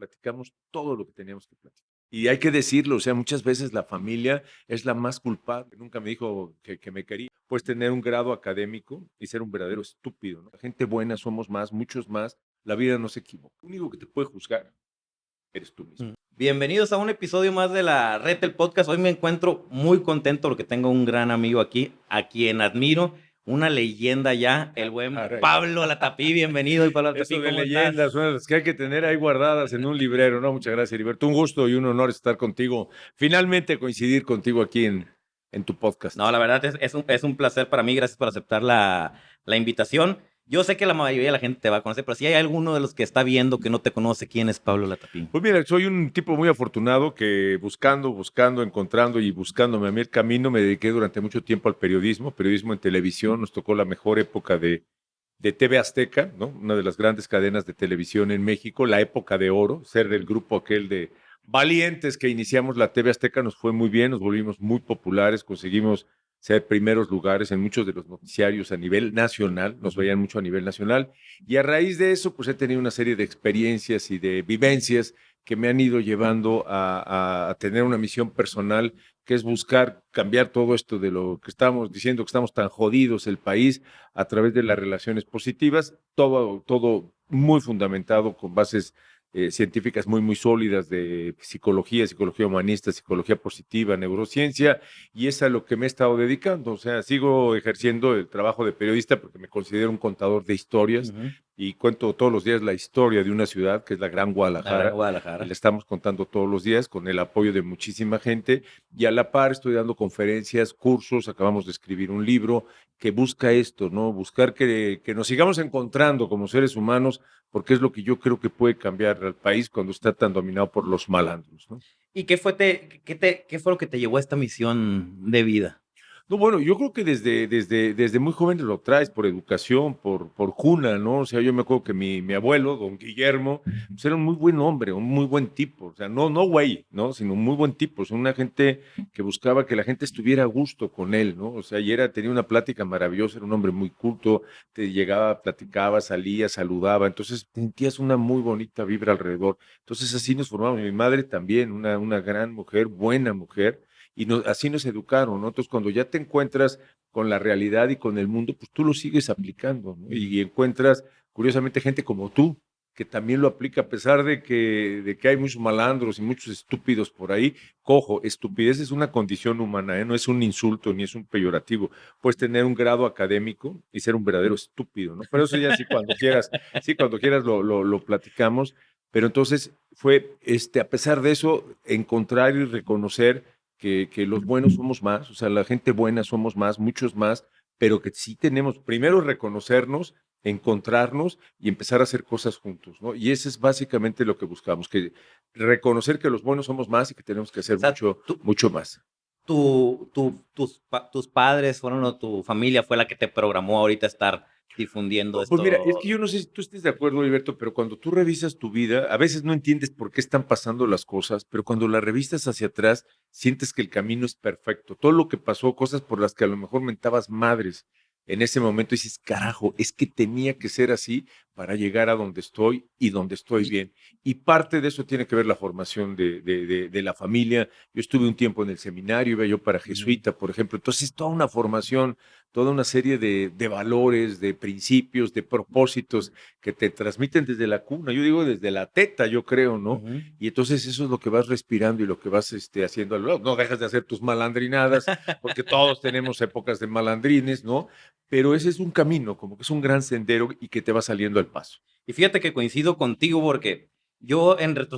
platicamos todo lo que teníamos que platicar. Y hay que decirlo, o sea, muchas veces la familia es la más culpable. Nunca me dijo que me quería. Puedes tener un grado académico y ser un verdadero estúpido, ¿no? La gente buena somos más, muchos más. La vida no se equivoca. Lo único que te puede juzgar eres tú mismo. Bienvenidos a un episodio más de la Red del Podcast. Hoy me encuentro muy contento porque tengo un gran amigo aquí, a quien admiro, una leyenda ya, el buen Pablo Latapí. Bienvenido, y Pablo Latapí, Eso de ¿cómo leyendas estás? son las que hay que tener ahí guardadas en un librero, ¿no? Muchas gracias, Heriberto. Un gusto y un honor estar contigo. Finalmente coincidir contigo aquí en tu podcast. No, la verdad es un placer para mí. Gracias por aceptar la invitación. Yo sé que la mayoría de la gente te va a conocer, pero si hay alguno de los que está viendo que no te conoce, ¿quién es Pablo Latapí? Pues mira, soy un tipo muy afortunado que buscando, encontrando y buscándome a mí el camino, me dediqué durante mucho tiempo al periodismo en televisión. Nos tocó la mejor época de TV Azteca, ¿no? Una de las grandes cadenas de televisión en México, la época de oro, ser del grupo aquel de valientes que iniciamos la TV Azteca nos fue muy bien, nos volvimos muy populares, conseguimos ser primeros lugares en muchos de los noticiarios a nivel nacional, nos veían mucho a nivel nacional, y a raíz de eso, pues he tenido una serie de experiencias y de vivencias que me han ido llevando a tener una misión personal, que es buscar cambiar todo esto de lo que estamos diciendo, que estamos tan jodidos el país, a través de las relaciones positivas, todo muy fundamentado con bases científicas muy sólidas de psicología humanista, psicología positiva, neurociencia, y es a lo que me he estado dedicando. O sea, sigo ejerciendo el trabajo de periodista porque me considero un contador de historias y cuento todos los días la historia de una ciudad que es la Gran Guadalajara. La Gran Guadalajara. Y la estamos contando todos los días con el apoyo de muchísima gente, y a la par estoy dando conferencias, cursos, acabamos de escribir un libro que busca esto, ¿no? Buscar que nos sigamos encontrando como seres humanos, porque es lo que yo creo que puede cambiar al país cuando está tan dominado por los malandros, ¿no? ¿Y qué fue lo que te llevó a esta misión de vida? No, bueno, yo creo que desde muy joven lo traes por educación, por cuna, ¿no? O sea, yo me acuerdo que mi abuelo, don Guillermo, pues era un muy buen hombre, un muy buen tipo. O sea, no güey, ¿no? Sino un muy buen tipo. O sea, una gente que buscaba que la gente estuviera a gusto con él, ¿no? O sea, tenía una plática maravillosa, era un hombre muy culto, te llegaba, platicaba, salía, saludaba. Entonces, sentías una muy bonita vibra alrededor. Entonces, así nos formamos. Mi madre también, una gran mujer, buena mujer, y así nos educaron, ¿no? Entonces, cuando ya te encuentras con la realidad y con el mundo, pues tú lo sigues aplicando, ¿no? Y encuentras, curiosamente, gente como tú, que también lo aplica, a pesar de que hay muchos malandros y muchos estúpidos por ahí. Cojo, estupidez es una condición humana, ¿eh? No es un insulto ni es un peyorativo. Puedes tener un grado académico y ser un verdadero estúpido, ¿no? Pero eso ya sí, cuando quieras lo platicamos. Pero entonces fue, a pesar de eso, encontrar y reconocer que los buenos somos más, o sea, la gente buena somos más, muchos más, pero que sí tenemos primero reconocernos, encontrarnos y empezar a hacer cosas juntos, ¿no? Y eso es básicamente lo que buscamos, que reconocer que los buenos somos más y que tenemos que hacer O sea, mucho más. tus padres fueron, o tu familia fue la que te programó ahorita a estar difundiendo Pues mira, es esto. que yo no sé si tú estés de acuerdo, Alberto, pero cuando tú revisas tu vida, a veces no entiendes por qué están pasando las cosas, pero cuando la revistas hacia atrás, sientes que el camino es perfecto. Todo lo que pasó, cosas por las que a lo mejor mentabas madres en ese momento, dices, carajo, es que tenía que ser así para llegar a donde estoy y donde estoy bien. Y parte de eso tiene que ver la formación de la familia. Yo estuve un tiempo en el seminario, iba yo para jesuita, por ejemplo. Entonces, toda una formación, toda una serie de valores, de principios, de propósitos que te transmiten desde la cuna, yo digo desde la teta, yo creo, ¿no? Y entonces eso es lo que vas respirando y lo que vas haciendo. No dejas de hacer tus malandrinadas, porque todos tenemos épocas de malandrines, ¿no? Pero ese es un camino, como que es un gran sendero y que te va saliendo al paso. Y fíjate que coincido contigo porque yo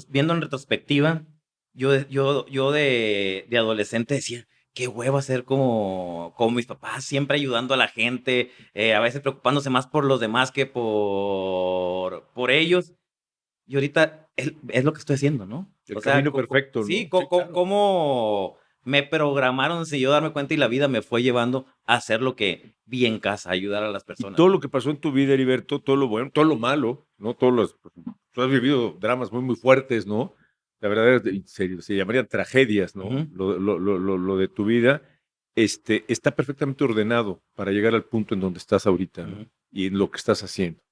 viendo en retrospectiva, yo de adolescente decía, qué hueva ser como mis papás, siempre ayudando a la gente, a veces preocupándose más por los demás que por ellos. Y ahorita es lo que estoy haciendo, ¿no? El O sea, camino perfecto, sí, ¿no? Sí, claro. cómo me programaron sin yo darme cuenta, y la vida me fue llevando a hacer lo que vi en casa, ayudar a las Y personas. todo lo que pasó en tu vida, Heriberto, todo lo bueno, todo lo malo, ¿no? Tú has vivido dramas muy fuertes, ¿no? La verdad se llamarían tragedias, ¿no? Ujú. Lo de tu vida, está perfectamente ordenado para llegar al punto en donde estás ahorita, ¿no? Ujú. Y en lo que estás haciendo.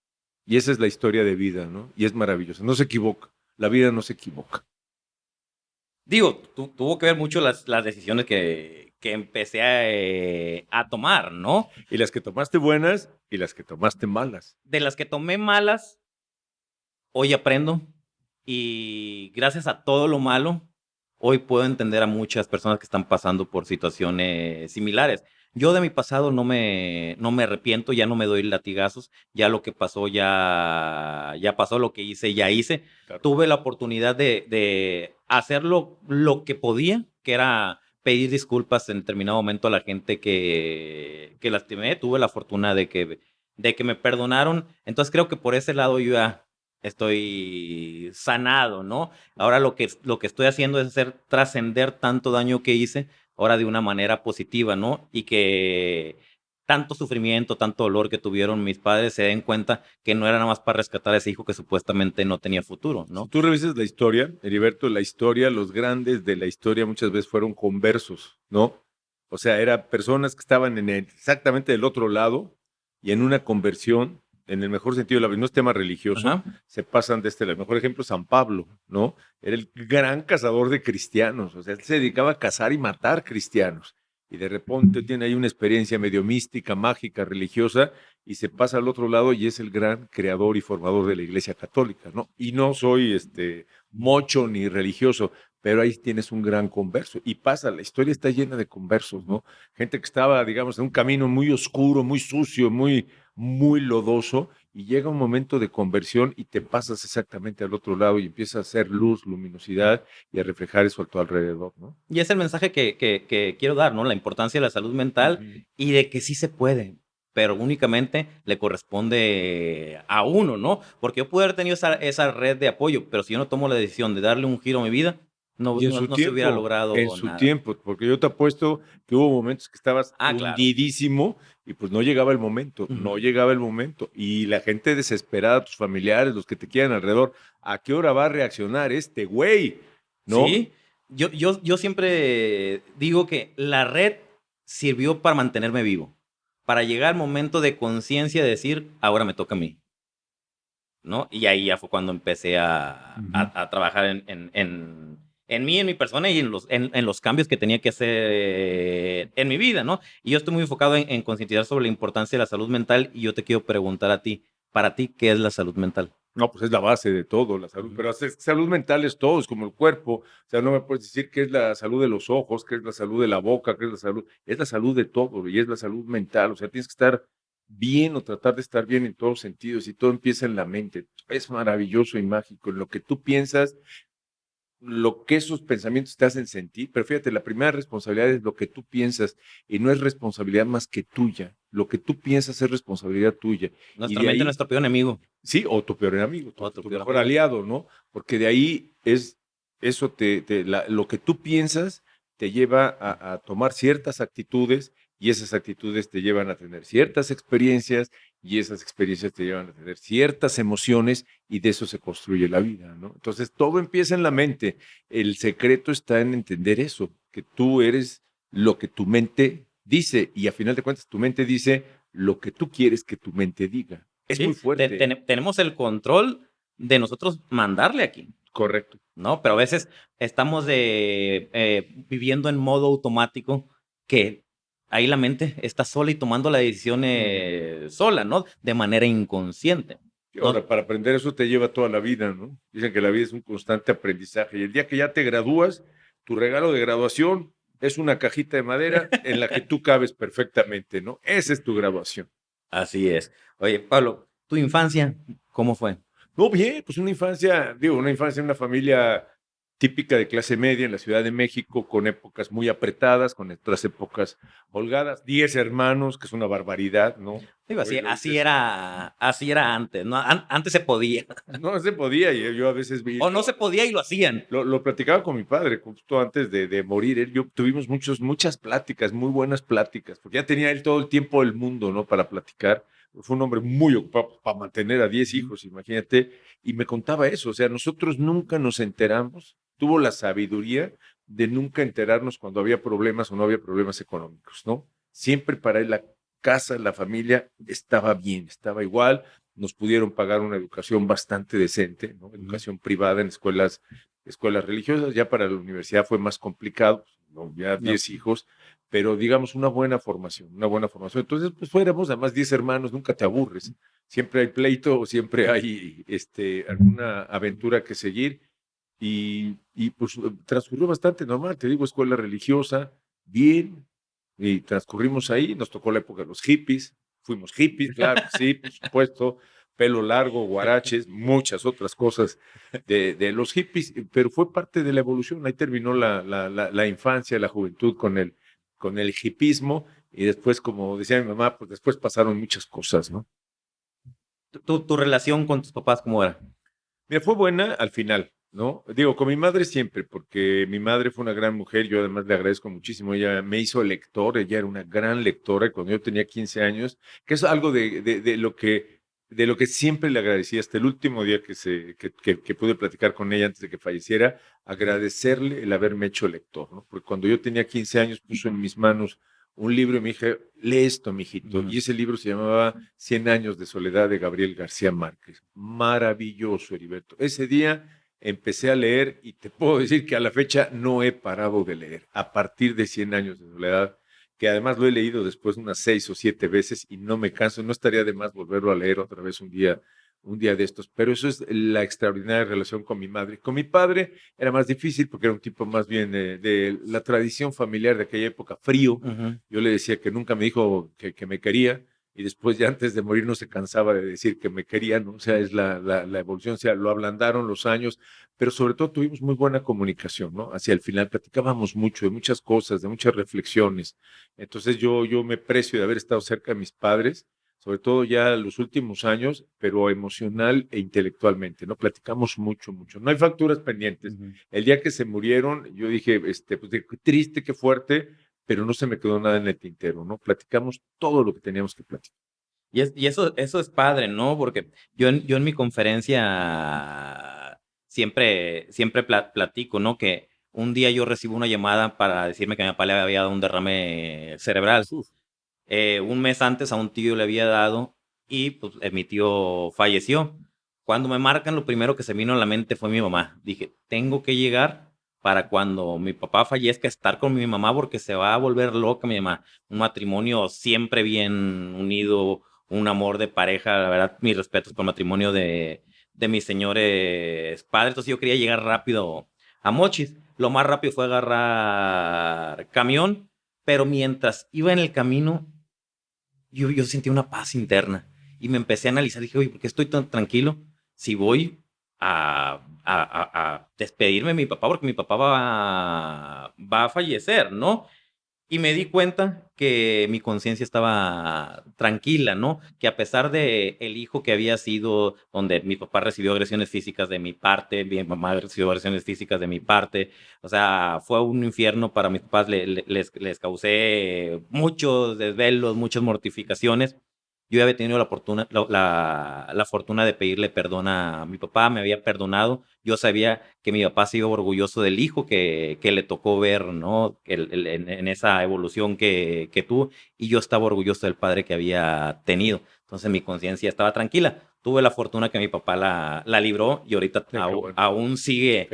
Y esa es la historia de vida, ¿no? Y es maravillosa, no se equivoca. la vida no se equivoca. Digo, tuvo que ver mucho las decisiones que empecé a tomar, ¿no? Y las que tomaste buenas y las que tomaste malas. De las que tomé malas, hoy aprendo y gracias a todo lo malo, hoy puedo entender a muchas personas que están pasando por situaciones similares. Yo de mi pasado no me arrepiento, ya no me doy latigazos, ya lo que pasó ya pasó, lo que hice ya hice. Claro. Tuve la oportunidad de hacer lo que podía, que era pedir disculpas en determinado momento a la gente que lastimé. Tuve la fortuna de que me perdonaron. Entonces creo que por ese lado yo ya estoy sanado, ¿no? Ahora lo que estoy haciendo es hacer trascender tanto daño que hice, ahora de una manera positiva, ¿no? Y que tanto sufrimiento, tanto dolor que tuvieron mis padres se den cuenta que no era nada más para rescatar a ese hijo que supuestamente no tenía futuro, ¿no? Si tú revisas la historia, Heriberto, la historia, los grandes de la historia muchas veces fueron conversos, ¿no? O sea, eran personas que estaban exactamente del otro lado y en una conversión, en el mejor sentido de la vida, no es tema religioso, Ajá. se pasan de el mejor ejemplo, San Pablo, ¿no? Era el gran cazador de cristianos, o sea, él se dedicaba a cazar y matar cristianos. Y de repente tiene ahí una experiencia medio mística, mágica, religiosa, y se pasa al otro lado y es el gran creador y formador de la Iglesia Católica, ¿no? Y no soy mocho ni religioso, pero ahí tienes un gran converso. Y pasa, la historia está llena de conversos, ¿no? Gente que estaba, digamos, en un camino muy oscuro, muy sucio, muy lodoso, y llega un momento de conversión y te pasas exactamente al otro lado y empiezas a hacer luz, luminosidad y a reflejar eso a tu alrededor, ¿no? Y es el mensaje que quiero dar, ¿no? La importancia de la salud mental y de que sí se puede, pero únicamente le corresponde a uno, ¿no? Porque yo pude haber tenido esa red de apoyo, pero si yo no tomo la decisión de darle un giro a mi vida, Y no se hubiera logrado en su nada. tiempo, porque yo te apuesto que hubo momentos que estabas Claro. hundidísimo y pues no llegaba el momento, no llegaba el momento. Y la gente desesperada, tus familiares, los que te quedan alrededor, ¿a qué hora va a reaccionar este güey? ¿No? Sí, yo siempre digo que la red sirvió para mantenerme vivo, para llegar al momento de conciencia de decir, ahora me toca a mí, ¿no? Y ahí ya fue cuando empecé a trabajar en mí, en mi persona y en los cambios que tenía que hacer en mi vida, ¿no? Y yo estoy muy enfocado en concientizar sobre la importancia de la salud mental y yo te quiero preguntar a ti, para ti, ¿qué es la salud mental? No, pues es la base de todo, la salud, pero salud mental es todo, es como el cuerpo, o sea, no me puedes decir qué es la salud de los ojos, qué es la salud de la boca, qué es la salud de todo y es la salud mental, o sea, tienes que estar bien o tratar de estar bien en todos sentidos y todo empieza en la mente, es maravilloso y mágico, en lo que tú piensas, lo que esos pensamientos te hacen sentir, pero fíjate, la primera responsabilidad es lo que tú piensas y no es responsabilidad más que tuya, lo que tú piensas es responsabilidad tuya. Nuestra mente es nuestro peor enemigo. Sí, o tu peor amigo, tu peor mejor amigo. aliado, ¿no? Porque de ahí es eso, lo que tú piensas te lleva a tomar ciertas actitudes y esas actitudes te llevan a tener ciertas experiencias y esas experiencias te llevan a tener ciertas emociones y de eso se construye la vida, ¿no? Entonces todo empieza en la mente. El secreto está en entender eso, que tú eres lo que tu mente dice y a final de cuentas tu mente dice lo que tú quieres que tu mente diga. Es Sí, muy fuerte. tenemos el control de nosotros mandarle aquí. Correcto. ¿No? Pero a veces estamos viviendo en modo automático que ahí la mente está sola y tomando la decisión sola, ¿no? De manera inconsciente. Y ahora, para aprender eso te lleva toda la vida, ¿no? Dicen que la vida es un constante aprendizaje y el día que ya te gradúas, tu regalo de graduación es una cajita de madera en la que tú cabes perfectamente, ¿no? Esa es tu graduación. Así es. Oye, Pablo, ¿tu infancia cómo fue? No, bien, pues una infancia en una familia típica de clase media en la Ciudad de México, con épocas muy apretadas, con otras épocas holgadas, 10 hermanos, que es una barbaridad, ¿no? Digo, así era antes, ¿no? Antes se podía. No se podía, y yo a veces vi. O no se podía y lo hacían. Lo platicaba con mi padre justo antes de morir. Tuvimos muchas pláticas, muy buenas pláticas, porque ya tenía él todo el tiempo del mundo, ¿no? Para platicar. Fue un hombre muy ocupado para mantener a 10 hijos, imagínate. Y me contaba eso, o sea, nosotros nunca nos enteramos, tuvo la sabiduría de nunca enterarnos cuando había problemas o no había problemas económicos, ¿no? Siempre para él la casa, la familia estaba bien, estaba igual, nos pudieron pagar una educación bastante decente, ¿no? Educación privada en escuelas religiosas. Ya para la universidad fue más complicado, ¿no? Ya 10 hijos, pero digamos una buena formación, una buena formación. Entonces, pues fuéramos además 10 hermanos, nunca te aburres. Siempre hay pleito, siempre hay alguna aventura que seguir y pues transcurrió bastante normal, te digo, escuela religiosa, bien, y transcurrimos ahí, nos tocó la época de los hippies, fuimos hippies, claro, sí, por supuesto, pelo largo, guaraches, muchas otras cosas de los hippies, pero fue parte de la evolución, ahí terminó la infancia, la juventud con el hippismo, y después, como decía mi mamá, pues después pasaron muchas cosas, ¿no? ¿Tu relación con tus papás cómo era? Mira, fue buena al final, ¿no? Digo, con mi madre siempre, porque mi madre fue una gran mujer, yo además le agradezco muchísimo, ella me hizo lector, ella era una gran lectora y cuando yo tenía 15 años, que es algo de lo que siempre le agradecí hasta el último día que pude platicar con ella antes de que falleciera, agradecerle el haberme hecho lector, ¿no? Porque cuando yo tenía 15 años puso en mis manos un libro y me dije, lee esto, mijito. Y ese libro se llamaba 100 años de soledad de Gabriel García Márquez. Maravilloso, Heriberto. Ese día empecé a leer y te puedo decir que a la fecha no he parado de leer. A partir de 100 años de soledad, que además lo he leído después unas 6 o 7 veces y no me canso. No estaría de más volverlo a leer otra vez un día de estos. Pero eso es la extraordinaria relación con mi madre. Con mi padre era más difícil porque era un tipo más bien de la tradición familiar de aquella época, frío. Yo le decía que nunca me dijo que me quería y después ya antes de morir no se cansaba de decir que me quería, ¿no? O sea, es la evolución, o sea, lo ablandaron los años, pero sobre todo tuvimos muy buena comunicación, ¿no? Hacia el final platicábamos mucho de muchas cosas, de muchas reflexiones. Entonces yo me precio de haber estado cerca de mis padres, sobre todo ya los últimos años, pero emocional e intelectualmente, ¿no? Platicamos mucho, mucho. No hay facturas pendientes. El día que se murieron, yo dije, pues qué triste, qué fuerte, pero no se me quedó nada en el tintero, ¿no? Platicamos todo lo que teníamos que platicar. Y eso es padre, ¿no? Porque yo en mi conferencia siempre platico, ¿no? Que un día yo recibo una llamada para decirme que a mi papá le había dado un derrame cerebral. Un mes antes a un tío le había dado y pues mi tío falleció. Cuando me marcan, lo primero que se vino a la mente fue mi mamá. Dije, tengo que llegar para cuando mi papá fallezca, estar con mi mamá porque se va a volver loca mi mamá. Un matrimonio siempre bien unido, un amor de pareja, la verdad, mis respetos por el matrimonio de mis señores padres. Entonces yo quería llegar rápido a Mochis. Lo más rápido fue agarrar camión, pero mientras iba en el camino, yo sentí una paz interna y me empecé a analizar. Dije, oye, ¿por qué estoy tan tranquilo si voy a despedirme de mi papá? Porque mi papá va a fallecer, ¿no? Y me di cuenta que mi conciencia estaba tranquila, ¿no? Que a pesar de el hijo que había sido, donde mi papá recibió agresiones físicas de mi parte, mi mamá recibió agresiones físicas de mi parte, o sea, fue un infierno para mis papás, les causé muchos desvelos, muchas mortificaciones. Yo había tenido la fortuna de pedirle perdón a mi papá, me había perdonado. Yo sabía que mi papá se iba orgulloso del hijo que le tocó ver, ¿no? En esa evolución que tuvo, y yo estaba orgulloso del padre que había tenido. Entonces mi conciencia estaba tranquila. Tuve la fortuna que mi papá la libró y ahorita Bueno. aún sigue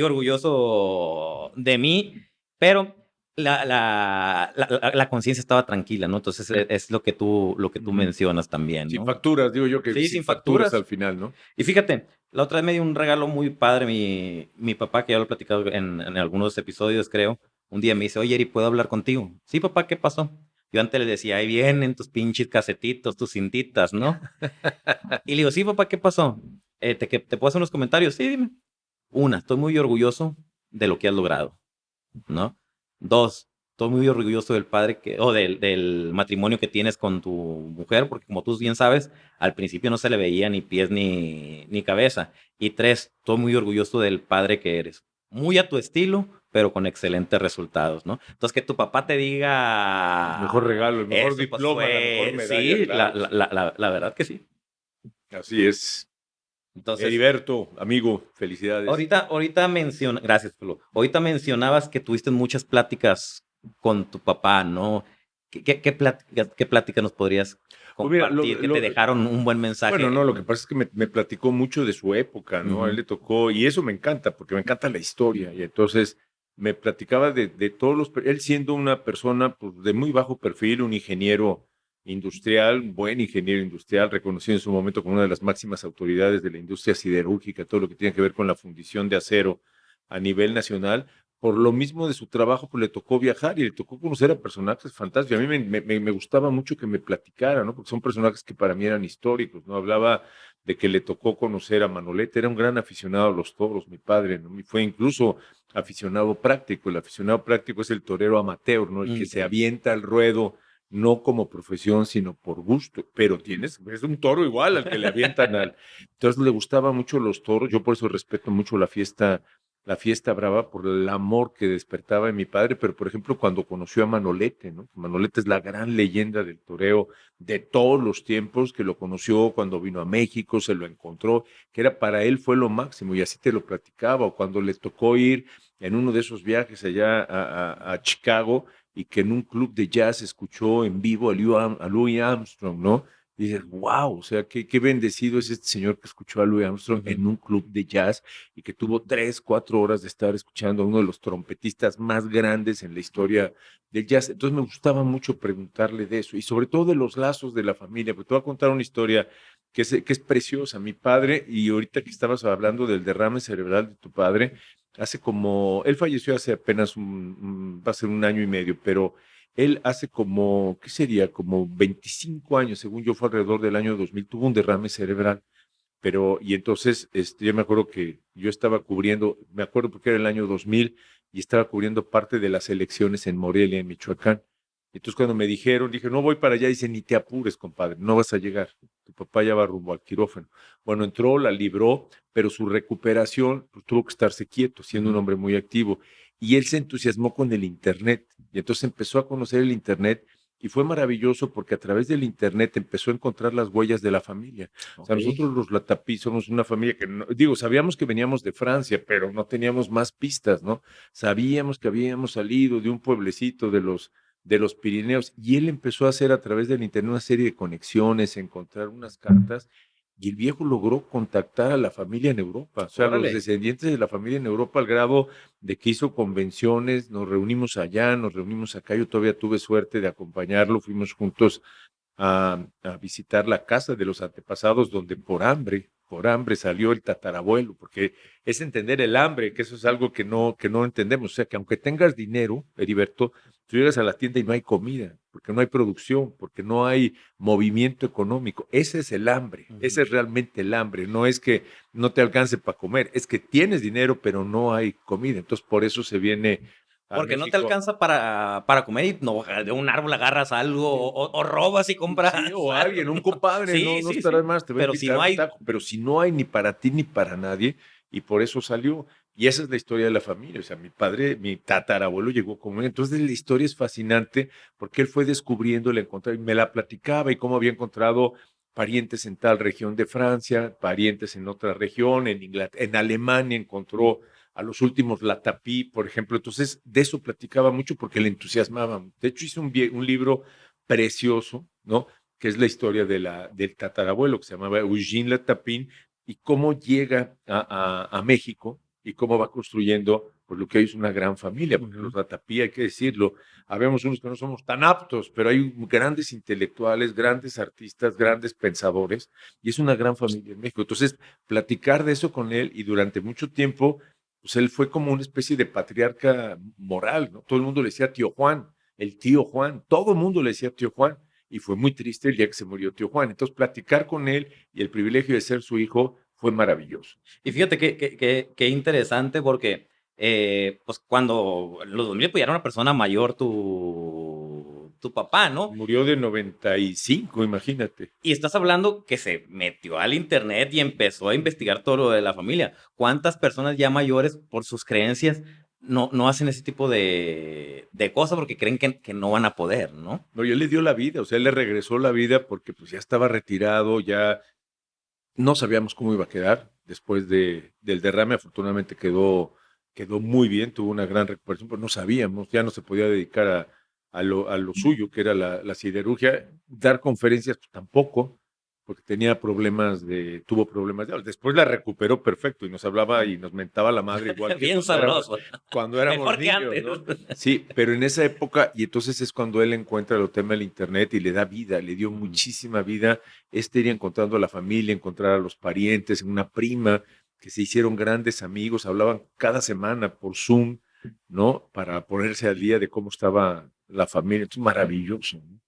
orgulloso de mí, pero la conciencia estaba tranquila, ¿no? Entonces es lo que tú mencionas también, Sin ¿no? facturas, digo yo que Sí, sin sin facturas facturas. al final, ¿no? Y fíjate, la otra vez me dio un regalo muy padre mi papá, que ya lo he platicado en algunos episodios, creo. Un día me dice, oye, Eri, ¿puedo hablar contigo? Sí, papá, ¿qué pasó? Yo antes le decía, ahí vienen tus pinches casetitos, tus cintitas, ¿no? Y le digo, sí, papá, ¿qué pasó? ¿Te puedo hacer unos comentarios? Sí, dime. Una, estoy muy orgulloso de lo que has logrado, ¿no? Dos, estoy muy orgulloso del padre o del matrimonio que tienes con tu mujer, porque como tú bien sabes, al principio no se le veía ni pies ni cabeza. Y tres, estoy muy orgulloso del padre que eres. Muy a tu estilo, pero con excelentes resultados, ¿no? Entonces, que tu papá te diga El mejor regalo, el mejor eso, pues diploma, la mejor medalla, sí, claro. la verdad que sí. Así es. Entonces, Heriberto, amigo, felicidades. gracias, Pablo. Ahorita mencionabas que tuviste muchas pláticas con tu papá, ¿no? ¿Qué plática nos podrías Pues mira, compartir que te dejaron un buen mensaje? bueno, no, lo que pasa es que me platicó mucho de su época, ¿no? A él le tocó, y eso me encanta, porque me encanta la historia, y entonces me platicaba de todos los, él siendo una persona pues, de muy bajo perfil, un ingeniero industrial, un buen ingeniero industrial, reconocido en su momento como una de las máximas autoridades de la industria siderúrgica, todo lo que tiene que ver con la fundición de acero a nivel nacional. Por lo mismo de su trabajo, pues le tocó viajar y le tocó conocer a personajes fantásticos. A mí me gustaba mucho que me platicara, ¿no? Porque son personajes que para mí eran históricos, ¿no? Hablaba de que le tocó conocer a Manolete, era un gran aficionado a los toros, mi padre, ¿no? Y fue incluso aficionado práctico. El aficionado práctico es el torero amateur, ¿no? El que se avienta al ruedo, no como profesión, sino por gusto. Pero es un toro igual al que le avientan al. Entonces le gustaban mucho los toros. Yo por eso respeto mucho la fiesta brava por el amor que despertaba en mi padre, pero por ejemplo cuando conoció a Manolete, ¿no? Manolete es la gran leyenda del toreo de todos los tiempos, que lo conoció cuando vino a México, se lo encontró, que era para él fue lo máximo y así te lo platicaba, o cuando le tocó ir en uno de esos viajes allá a Chicago y que en un club de jazz escuchó en vivo a Louis Armstrong, ¿no? Y dices, wow, o sea, qué bendecido es este señor que escuchó a Louis Armstrong en un club de jazz y que tuvo 3, 4 horas de estar escuchando a uno de los trompetistas más grandes en la historia del jazz. Entonces me gustaba mucho preguntarle de eso y sobre todo de los lazos de la familia, porque te voy a contar una historia que es preciosa. Mi padre, y ahorita que estabas hablando del derrame cerebral de tu padre, él falleció hace apenas va a ser 1 año y medio, pero él hace como, ¿qué sería? Como 25 años, según yo, fue alrededor del año 2000, tuvo un derrame cerebral. Y entonces, yo me acuerdo que yo estaba cubriendo, me acuerdo porque era el año 2000 y estaba cubriendo parte de las elecciones en Morelia, en Michoacán. Entonces, cuando me dijeron, dije, no voy para allá, dice, ni te apures, compadre, no vas a llegar. Tu papá ya va rumbo al quirófano. Bueno, entró, la libró, pero su recuperación pues, tuvo que estarse quieto, siendo un hombre muy activo. Y él se entusiasmó con el Internet. Y entonces empezó a conocer el Internet y fue maravilloso porque a través del Internet empezó a encontrar las huellas de la familia. O sea, nosotros los Latapí somos una familia que, digo, sabíamos que veníamos de Francia, pero no teníamos más pistas, ¿no? Sabíamos que habíamos salido de un pueblecito de los Pirineos y él empezó a hacer a través del Internet una serie de conexiones, encontrar unas cartas y el viejo logró contactar a la familia en Europa, o sea, los descendientes de la familia en Europa al grado de que hizo convenciones, nos reunimos allá, nos reunimos acá, yo todavía tuve suerte de acompañarlo, fuimos juntos a visitar la casa de los antepasados donde por hambre salió el tatarabuelo, porque es entender el hambre, que eso es algo que no entendemos. O sea, que aunque tengas dinero, Heriberto, tú llegas a la tienda y no hay comida, porque no hay producción, porque no hay movimiento económico. Ese es el hambre, ese es realmente el hambre. No es que no te alcance para comer, es que tienes dinero, pero no hay comida. Entonces, por eso se viene porque no te alcanza para comer y no, de un árbol agarras algo o robas y compras. Sí, o alguien, un compadre, no estarás más, te va a pero si no invitar hay, un taco, pero si no hay ni para ti ni para nadie, y por eso salió. Y esa es la historia de la familia. O sea, mi padre, mi tatarabuelo llegó con él. Entonces la historia es fascinante porque él fue descubriendo, la encontraba y me la platicaba y cómo había encontrado parientes en tal región de Francia, parientes en otra región, en Inglaterra, en Alemania encontró a los últimos Latapí, por ejemplo. Entonces, de eso platicaba mucho porque le entusiasmaba. De hecho, hizo un libro precioso, ¿no? Que es la historia del tatarabuelo, que se llamaba Eugene Latapín, y cómo llega a México y cómo va construyendo por lo que hoy es una gran familia, porque los Latapí, hay que decirlo, habemos unos que no somos tan aptos, pero hay grandes intelectuales, grandes artistas, grandes pensadores, y es una gran familia en México. Entonces, platicar de eso con él y durante mucho tiempo pues él fue como una especie de patriarca moral, ¿no? Todo el mundo le decía tío Juan, el tío Juan, todo el mundo le decía tío Juan, y fue muy triste el día que se murió tío Juan. Entonces, platicar con él y el privilegio de ser su hijo fue maravilloso. Y fíjate qué interesante porque, pues cuando en los 2000 pues ya era una persona mayor tu papá, ¿no? Murió de 95, imagínate. Y estás hablando que se metió al internet y empezó a investigar todo lo de la familia. ¿Cuántas personas ya mayores por sus creencias no hacen ese tipo de cosas porque creen que no van a poder, ¿no? No, y él le dio la vida, o sea, él le regresó la vida porque pues ya estaba retirado, ya no sabíamos cómo iba a quedar después del derrame. Afortunadamente quedó muy bien, tuvo una gran recuperación, pero no sabíamos, ya no se podía dedicar a lo suyo, que era la siderurgia. Dar conferencias, pues, tampoco, porque tuvo problemas después la recuperó perfecto y nos hablaba y nos mentaba la madre igual que Bien sabroso. cuando éramos Mejor que niños, antes. ¿no? Sí, pero en esa época, y entonces es cuando él encuentra el tema del internet y le da vida, le dio muchísima vida. Ir encontrando a la familia, encontrar a los parientes, una prima, que se hicieron grandes amigos, hablaban cada semana por Zoom, ¿no? Para ponerse al día de cómo estaba la familia. Es maravilloso, ¿no?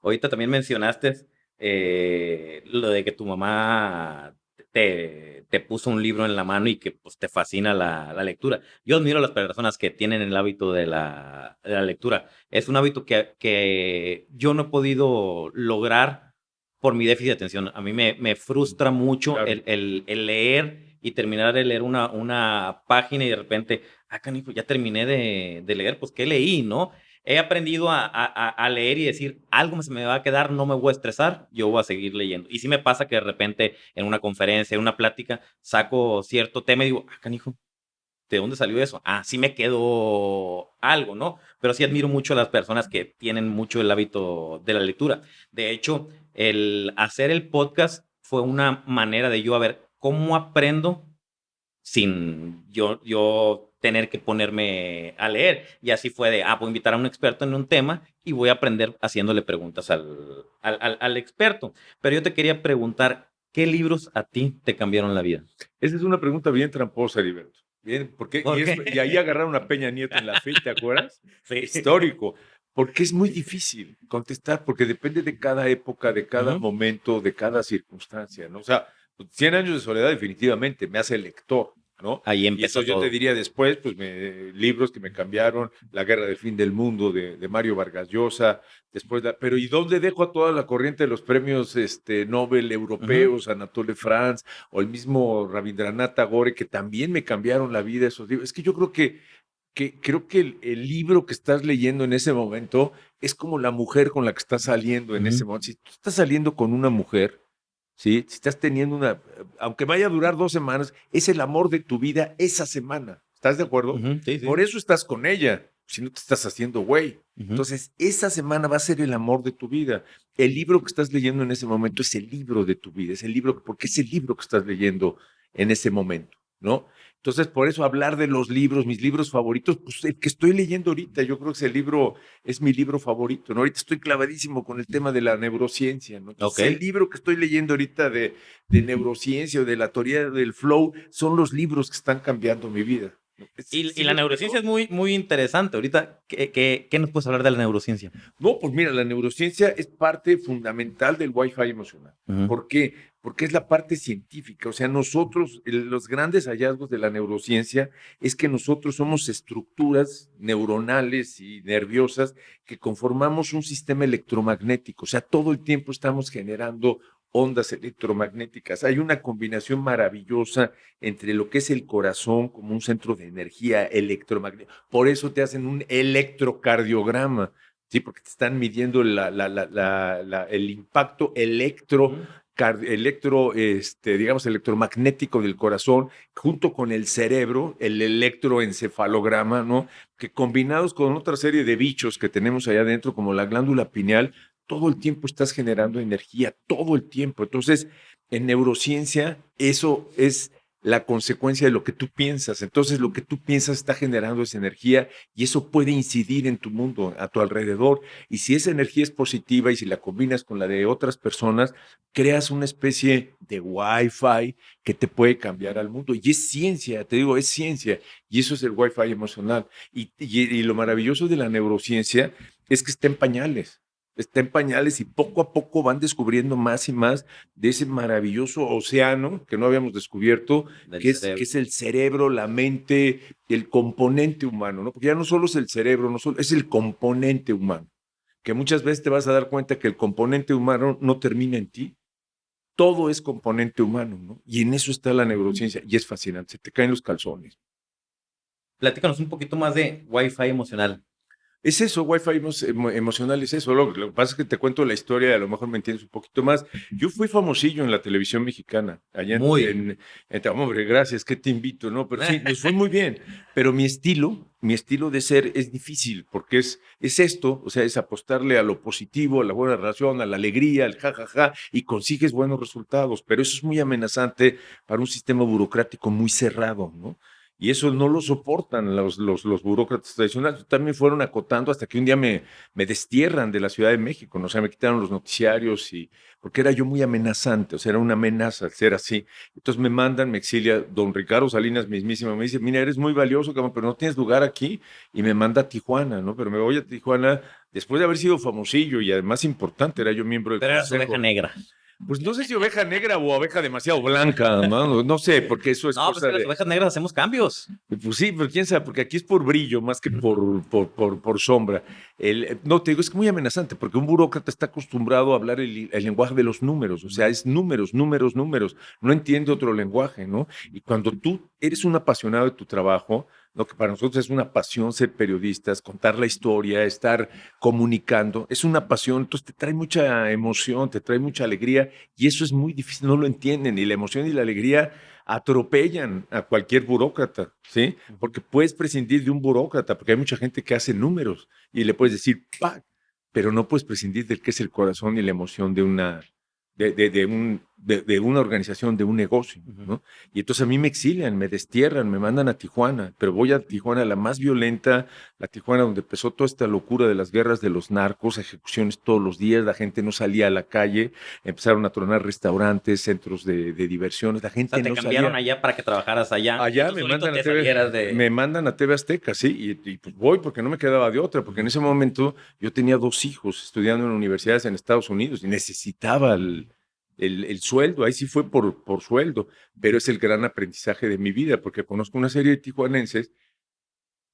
Ahorita también mencionaste lo de que tu mamá te puso un libro en la mano y que pues, te fascina la lectura. Yo admiro a las personas que tienen el hábito de la lectura. Es un hábito que yo no he podido lograr por mi déficit de atención. A mí me frustra mucho Claro. el leer y terminar de leer una página y de repente, canijo, ya terminé de leer, pues, ¿qué leí, no? He aprendido a leer y decir, algo se me va a quedar, no me voy a estresar, yo voy a seguir leyendo. Y sí me pasa que de repente en una conferencia, en una plática, saco cierto tema y digo, canijo, ¿de dónde salió eso? Sí me quedó algo, ¿no? Pero sí admiro mucho a las personas que tienen mucho el hábito de la lectura. De hecho, el hacer el podcast fue una manera de yo a ver cómo aprendo sin yo tener que ponerme a leer. Y así fue de, voy a invitar a un experto en un tema y voy a aprender haciéndole preguntas al experto. Pero yo te quería preguntar, ¿qué libros a ti te cambiaron la vida? Esa es una pregunta bien tramposa, Heriberto. Bien, ¿Por qué? y ahí agarraron a Peña Nieto en la FIL, ¿te acuerdas? Sí. Histórico. Porque es muy difícil contestar, porque depende de cada época, de cada momento, de cada circunstancia, ¿no? O sea, 100 años de soledad definitivamente me hace lector, ¿no? Ahí Y empezó eso yo todo. te diría después, pues libros que me cambiaron, La Guerra del Fin del Mundo de Mario Vargas Llosa, después, pero ¿y dónde dejo a toda la corriente de los premios Nobel europeos, Anatole France, o el mismo Rabindranath Tagore, que también me cambiaron la vida esos libros? Es que yo creo que el libro que estás leyendo en ese momento es como la mujer con la que estás saliendo en ese momento. Si tú estás saliendo con una mujer, ¿sí? Si estás teniendo aunque vaya a durar 2 semanas, es el amor de tu vida esa semana. ¿Estás de acuerdo? Sí, sí. Por eso estás con ella, si no te estás haciendo güey. Entonces, esa semana va a ser el amor de tu vida. El libro que estás leyendo en ese momento es el libro de tu vida, porque es el libro que estás leyendo en ese momento, ¿no? Entonces, por eso hablar de los libros, mis libros favoritos, pues el que estoy leyendo ahorita, yo creo que ese libro es mi libro favorito, ¿no? Ahorita estoy clavadísimo con el tema de la neurociencia, ¿no? Entonces, el libro que estoy leyendo ahorita de neurociencia o de la teoría del flow son los libros que están cambiando mi vida. Y la neurociencia es muy, muy interesante. Ahorita, ¿qué nos puedes hablar de la neurociencia? No, pues mira, la neurociencia es parte fundamental del Wi-Fi emocional. ¿Por qué? Porque es la parte científica. O sea, nosotros, los grandes hallazgos de la neurociencia es que nosotros somos estructuras neuronales y nerviosas que conformamos un sistema electromagnético. O sea, todo el tiempo estamos generando ondas electromagnéticas. Hay una combinación maravillosa entre lo que es el corazón como un centro de energía electromagnética. Por eso te hacen un electrocardiograma, ¿sí? Porque te están midiendo el impacto digamos, electromagnético del corazón, junto con el cerebro, el electroencefalograma, ¿no? Que combinados con otra serie de bichos que tenemos allá adentro, como la glándula pineal, todo el tiempo estás generando energía, todo el tiempo. Entonces, en neurociencia, eso es la consecuencia de lo que tú piensas. Entonces, lo que tú piensas está generando esa energía y eso puede incidir en tu mundo, a tu alrededor. Y si esa energía es positiva y si la combinas con la de otras personas, creas una especie de Wi-Fi que te puede cambiar al mundo. Y es ciencia, te digo, es ciencia. Y eso es el Wi-Fi emocional. Y lo maravilloso de la neurociencia es que está en pañales. Está en pañales y poco a poco van descubriendo más y más de ese maravilloso océano que no habíamos descubierto, que es el cerebro, la mente, el componente humano, ¿no? Porque ya no solo es el cerebro, no solo, es el componente humano, que muchas veces te vas a dar cuenta que el componente humano no termina en ti. Todo es componente humano, ¿no? Y en eso está la neurociencia y es fascinante, se te caen los calzones. Platícanos un poquito más de Wi-Fi emocional. Es eso, Wi-Fi emocional es eso. Lo que pasa es que te cuento la historia y a lo mejor me entiendes un poquito más. Yo fui famosillo en la televisión mexicana. Allá hombre, gracias, que te invito, ¿no? Pero sí, nos fue muy bien. Pero mi estilo mi estilo de ser es difícil, porque es esto, o sea, es apostarle a lo positivo, a la buena relación, a la alegría, al jajaja, y consigues buenos resultados, pero eso es muy amenazante para un sistema burocrático muy cerrado, ¿no? Y eso no lo soportan los burócratas tradicionales. También fueron acotando hasta que un día me destierran de la Ciudad de México, ¿no? O sea, me quitaron los noticiarios porque era yo muy amenazante, o sea, era una amenaza ser así. Entonces me mandan, me exilia don Ricardo Salinas mismísimo, me dice, mira, eres muy valioso, cabrón, pero no tienes lugar aquí, y me manda a Tijuana, ¿no? Pero me voy a Tijuana después de haber sido famosillo y además importante, era yo miembro del Pero eras consejo. oveja negra. Pues no sé si oveja negra o oveja demasiado blanca, ¿no? No sé, porque eso es No, pues cosa que las de... ovejas negras hacemos cambios. Pues sí, pero quién sabe, porque aquí es por brillo más que por sombra. No, te digo, es muy amenazante, porque un burócrata está acostumbrado a hablar el lenguaje de los números, o sea, es números, números, números, no entiende otro lenguaje, ¿no? Y cuando tú eres un apasionado de tu trabajo, lo que para nosotros es una pasión ser periodistas, contar la historia, estar comunicando, es una pasión, entonces te trae mucha emoción, te trae mucha alegría, y eso es muy difícil, no lo entienden, y la emoción y la alegría atropellan a cualquier burócrata, ¿sí? Porque puedes prescindir de un burócrata, porque hay mucha gente que hace números y le puedes decir, ¡pac! Pero no puedes prescindir del que es el corazón y la emoción de una organización, de un negocio, ¿no? Y entonces a mí me exilian, me destierran, me mandan a Tijuana, pero voy a Tijuana, la más violenta, la Tijuana donde empezó toda esta locura de las guerras de los narcos, ejecuciones todos los días, la gente no salía a la calle, empezaron a tronar restaurantes, centros de diversiones, la O gente sea, te no cambiaron salía. allá para que trabajaras allá. Allá Y tú solito te salieras de... me mandan a TV Azteca, sí, y pues voy porque no me quedaba de otra, porque en ese momento yo tenía 2 hijos estudiando en universidades en Estados Unidos y necesitaba el sueldo, ahí sí fue por sueldo, pero es el gran aprendizaje de mi vida, porque conozco una serie de tijuanenses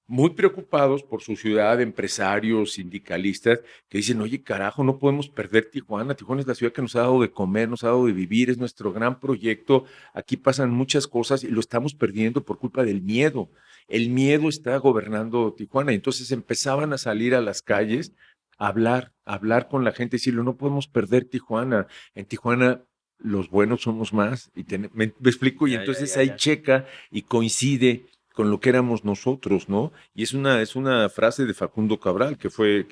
muy preocupados por su ciudad, empresarios, sindicalistas, que dicen, oye, carajo, no podemos perder Tijuana. Tijuana es la ciudad que nos ha dado de comer, nos ha dado de vivir, es nuestro gran proyecto. Aquí pasan muchas cosas y lo estamos perdiendo por culpa del miedo. El miedo está gobernando Tijuana. Y entonces empezaban a salir a las calles a hablar con la gente, decirle, no podemos perder Tijuana. En Tijuana los buenos somos más. Me explico, y entonces ahí checa y coincide con lo que éramos nosotros, ¿no? Y es una frase de Facundo Cabral, que fue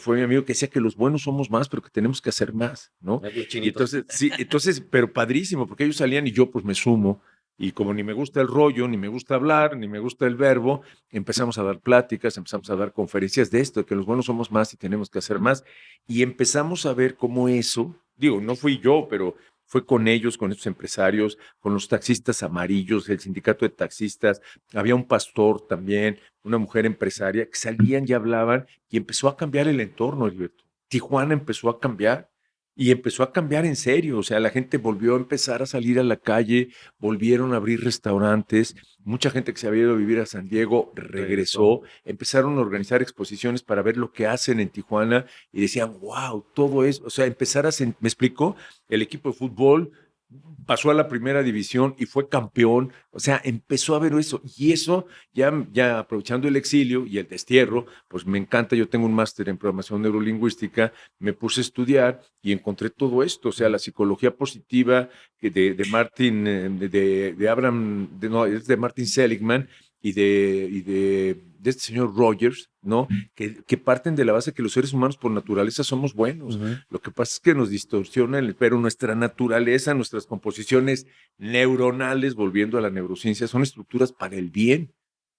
mi amigo, que decía que los buenos somos más, pero que tenemos que hacer más, ¿no? Y entonces, sí, entonces, pero padrísimo, porque ellos salían y yo pues me sumo, y como ni me gusta el rollo, ni me gusta hablar, ni me gusta el verbo, empezamos a dar pláticas, empezamos a dar conferencias de esto, de que los buenos somos más y tenemos que hacer más, y empezamos a ver cómo eso, digo, no fui yo, pero fue con ellos, con estos empresarios, con los taxistas amarillos, el sindicato de taxistas, había un pastor también, una mujer empresaria, que salían y hablaban y empezó a cambiar el entorno, Alberto. Tijuana empezó a cambiar y empezó a cambiar en serio, o sea, la gente volvió a empezar a salir a la calle, volvieron a abrir restaurantes, mucha gente que se había ido a vivir a San Diego regresó, empezaron a organizar exposiciones para ver lo que hacen en Tijuana y decían, wow, todo eso, o sea, ¿me explico? El equipo de fútbol pasó a la primera división y fue campeón, o sea, empezó a ver eso, y eso, ya aprovechando el exilio y el destierro, pues me encanta, yo tengo un máster en programación neurolingüística, me puse a estudiar y encontré todo esto, o sea, la psicología positiva de Martin, de Abraham, no, es de Martin Seligman, de este señor Rogers, ¿no? Que parten de la base que los seres humanos por naturaleza somos buenos. Lo que pasa es que nos distorsiona, pero nuestra naturaleza, nuestras composiciones neuronales, volviendo a la neurociencia, son estructuras para el bien.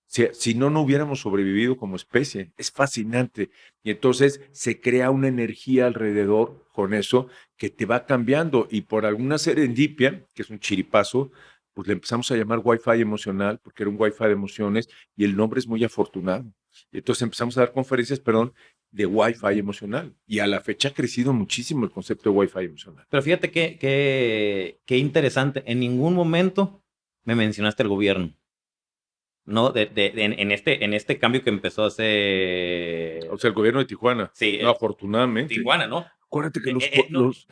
Si no, no hubiéramos sobrevivido como especie. Es fascinante. Y entonces se crea una energía alrededor con eso que te va cambiando. Y por alguna serendipia, que es un chiripazo, pues le empezamos a llamar Wi-Fi emocional, porque era un Wi-Fi de emociones, y el nombre es muy afortunado. Y entonces empezamos a dar conferencias, perdón, de Wi-Fi emocional. Y a la fecha ha crecido muchísimo el concepto de Wi-Fi emocional. Pero fíjate qué interesante. En ningún momento me mencionaste el gobierno. ¿No? En este cambio que empezó hace... O sea, el gobierno de Tijuana. Sí. No, afortunadamente. Tijuana, ¿no? Acuérdate que los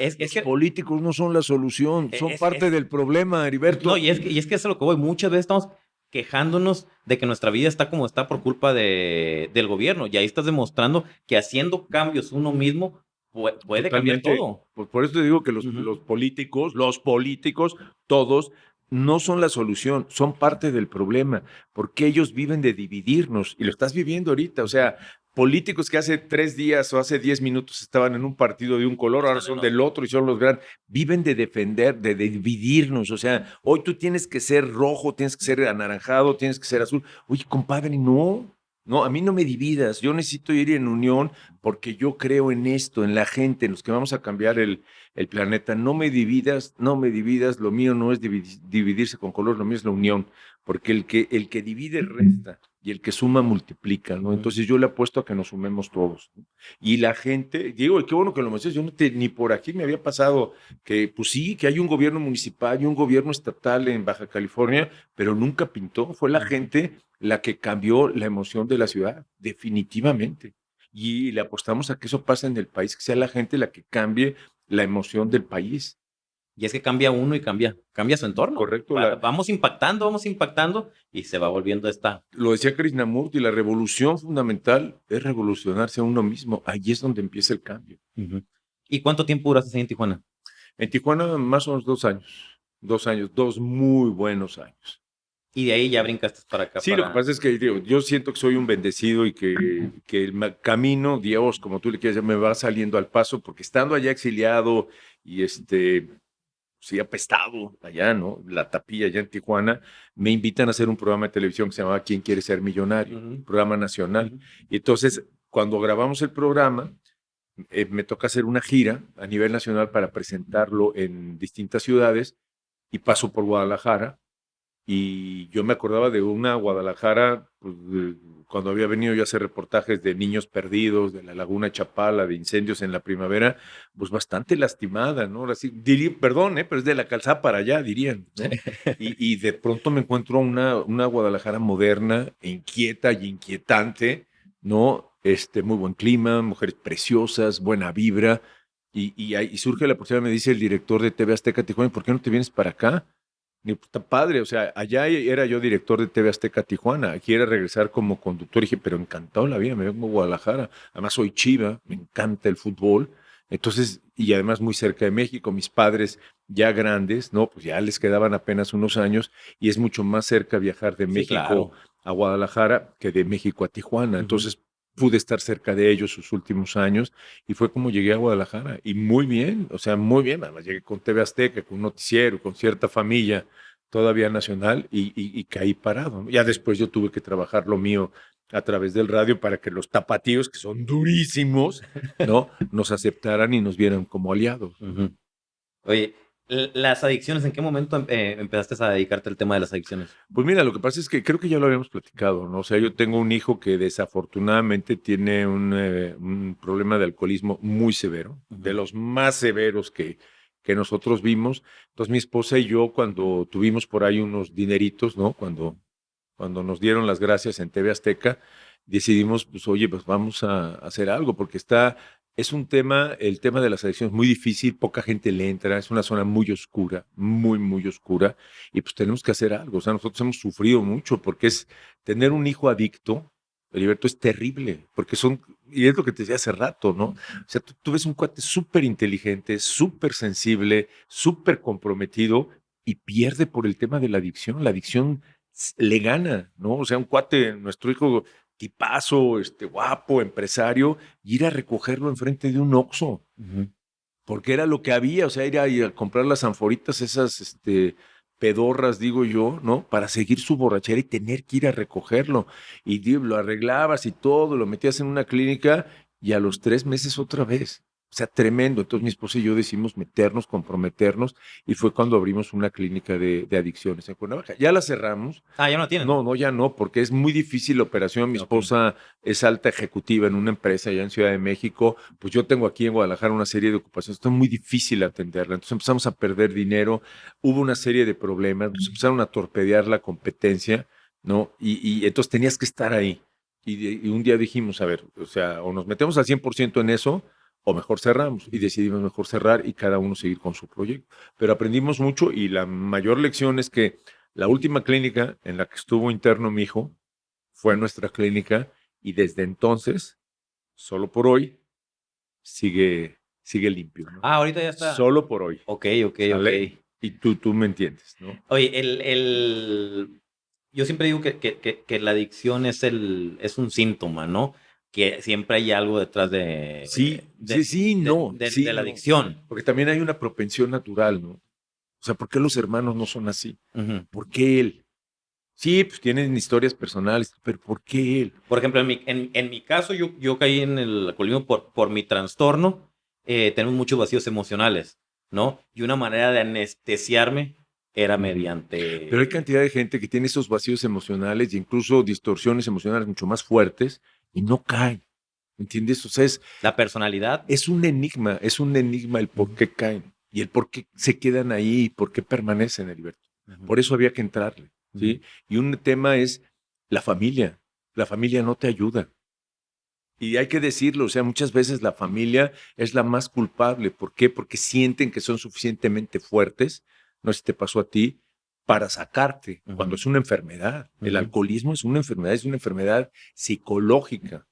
políticos no son la solución, son parte del problema, Heriberto. No, y es que es a lo que voy. Muchas veces estamos quejándonos de que nuestra vida está como está por culpa del gobierno. Y ahí estás demostrando que haciendo cambios uno mismo puede cambiar todo. Pues por eso te digo que los políticos, todos no son la solución, son parte del problema, porque ellos viven de dividirnos y lo estás viviendo ahorita. O sea, políticos que hace 3 días o hace 10 minutos estaban en un partido de un color, ahora son del otro y son los grandes. Viven de defender, de dividirnos. O sea, hoy tú tienes que ser rojo, tienes que ser anaranjado, tienes que ser azul. Oye, compadre, no. No, a mí no me dividas. Yo necesito ir en unión porque yo creo en esto, en la gente, en los que vamos a cambiar el planeta. No me dividas, no me dividas. Lo mío no es dividirse con color, lo mío es la unión, porque el que divide resta y el que suma multiplica, ¿no? Entonces yo le apuesto a que nos sumemos todos, ¿no? Y la gente, digo, y qué bueno que lo mencionas, yo ni por aquí me había pasado que, pues sí, que hay un gobierno municipal y un gobierno estatal en Baja California, pero nunca pintó. Fue la gente la que cambió la emoción de la ciudad, definitivamente. Y le apostamos a que eso pase en el país, que sea la gente la que cambie la emoción del país. Y es que cambia uno y cambia su entorno. Correcto. Vamos impactando y se va volviendo esta. Lo decía Krishnamurti, la revolución fundamental es revolucionarse a uno mismo. Ahí es donde empieza el cambio. ¿Y cuánto tiempo duraste ahí en Tijuana? En Tijuana más o menos 2 años. 2 años, 2 muy buenos años. Y de ahí ya brincaste para acá. Sí, lo que pasa es que digo, yo siento que soy un bendecido y que el camino, Dios, como tú le quieras, me va saliendo al paso, porque estando allá exiliado y sí, apestado allá, ¿no? La tapilla allá en Tijuana, me invitan a hacer un programa de televisión que se llamaba ¿Quién quiere ser millonario? Un programa nacional. Y entonces, cuando grabamos el programa, me toca hacer una gira a nivel nacional para presentarlo en distintas ciudades y paso por Guadalajara. Y yo me acordaba de una Guadalajara, pues, cuando había venido yo a hacer reportajes de niños perdidos, de la Laguna Chapala, de incendios en la primavera, pues bastante lastimada, ¿no? Ahora sí, perdón, pero es de la calzada para allá, dirían, ¿no? Y de pronto me encuentro una Guadalajara moderna, inquieta y inquietante, ¿no? Muy buen clima, mujeres preciosas, buena vibra, y surge la oportunidad, me dice el director de TV Azteca Tijuana, ¿por qué no te vienes para acá? Y pues, está padre, o sea, allá era yo director de TV Azteca Tijuana, aquí era regresar como conductor, y dije, pero encantado la vida, me vengo a Guadalajara, además soy chiva, me encanta el fútbol, entonces, y además muy cerca de México, mis padres ya grandes, ¿no? Pues ya les quedaban apenas unos años, y es mucho más cerca viajar de México claro. a Guadalajara que de México a Tijuana, entonces pude estar cerca de ellos sus últimos años, y fue como llegué a Guadalajara, y muy bien, o sea, muy bien, además llegué con TV Azteca, con un noticiero, con cierta familia, todavía nacional, y caí parado, ¿no? Ya después yo tuve que trabajar lo mío a través del radio para que los tapatíos, que son durísimos, ¿no? Nos aceptaran y nos vieran como aliados. Oye, las adicciones, ¿en qué momento empezaste a dedicarte al tema de las adicciones? Pues mira, lo que pasa es que creo que ya lo habíamos platicado, ¿no? O sea, yo tengo un hijo que desafortunadamente tiene un problema de alcoholismo muy severo, de los más severos que nosotros vimos. Entonces, mi esposa y yo, cuando tuvimos por ahí unos dineritos, ¿no? Cuando nos dieron las gracias en TV Azteca, decidimos, pues, oye, pues vamos a hacer algo, porque es un tema, el tema de las adicciones muy difícil, poca gente le entra, es una zona muy oscura, muy, muy oscura, y pues tenemos que hacer algo. O sea, nosotros hemos sufrido mucho, porque es tener un hijo adicto, Heriberto, es terrible, porque y es lo que te decía hace rato, ¿no? O sea, tú ves un cuate súper inteligente, súper sensible, súper comprometido, y pierde por el tema de la adicción. La adicción le gana, ¿no? O sea, un cuate, nuestro hijo tipazo, guapo, empresario, y ir a recogerlo enfrente de un Oxxo, porque era lo que había, o sea, ir a comprar las anforitas, esas, pedorras, digo yo, ¿no? Para seguir su borrachera y tener que ir a recogerlo. Y lo arreglabas y todo, lo metías en una clínica y a los 3 meses otra vez. O sea, tremendo. Entonces mi esposa y yo decidimos meternos, comprometernos, y fue cuando abrimos una clínica de adicciones en Cuernavaca. Ya la cerramos. Ah, ya no tienen. No, ya no, porque es muy difícil la operación. Mi esposa es alta ejecutiva en una empresa allá en Ciudad de México. Pues yo tengo aquí en Guadalajara una serie de ocupaciones. Está muy difícil atenderla. Entonces empezamos a perder dinero. Hubo una serie de problemas. Nos empezaron a torpedear la competencia, ¿no? Y entonces tenías que estar ahí. Y un día dijimos, a ver, o sea, o nos metemos al 100% en eso, o mejor cerramos. Y decidimos mejor cerrar y cada uno seguir con su proyecto. Pero aprendimos mucho, y la mayor lección es que la última clínica en la que estuvo interno mi hijo fue nuestra clínica, y desde entonces, solo por hoy, sigue limpio, ¿no? Ah, ahorita ya está. Solo por hoy. Ok. ¿Sale? Y tú me entiendes, ¿no? Oye, yo siempre digo que la adicción es un síntoma, ¿no? Que siempre hay algo detrás Sí, sí, sí, no, sí, de la no. adicción. Porque también hay una propensión natural, ¿no? O sea, ¿por qué los hermanos no son así? Ujú. ¿Por qué él? Sí, pues tienen historias personales, pero ¿por qué él? Por ejemplo, en mi caso, yo caí en el alcoholismo por mi trastorno. Tenemos muchos vacíos emocionales, ¿no? Y una manera de anestesiarme era Pero hay mediante cantidad de gente que tiene esos vacíos emocionales e incluso distorsiones emocionales mucho más fuertes y no caen, ¿entiendes? O sea, la personalidad. es un enigma el por Ujú, qué caen y el por qué se quedan ahí y por qué permanecen, Heriberto. ujú, Por eso había que entrarle, ujú. ¿sí? Y un tema es la familia. La familia no te ayuda. Y hay que decirlo, o sea, muchas veces la familia es la más culpable. ¿Por qué? Porque sienten que son suficientemente fuertes, no sé si te pasó a ti, para sacarte cuando Ujú, es una enfermedad. El ujú. alcoholismo es una enfermedad psicológica,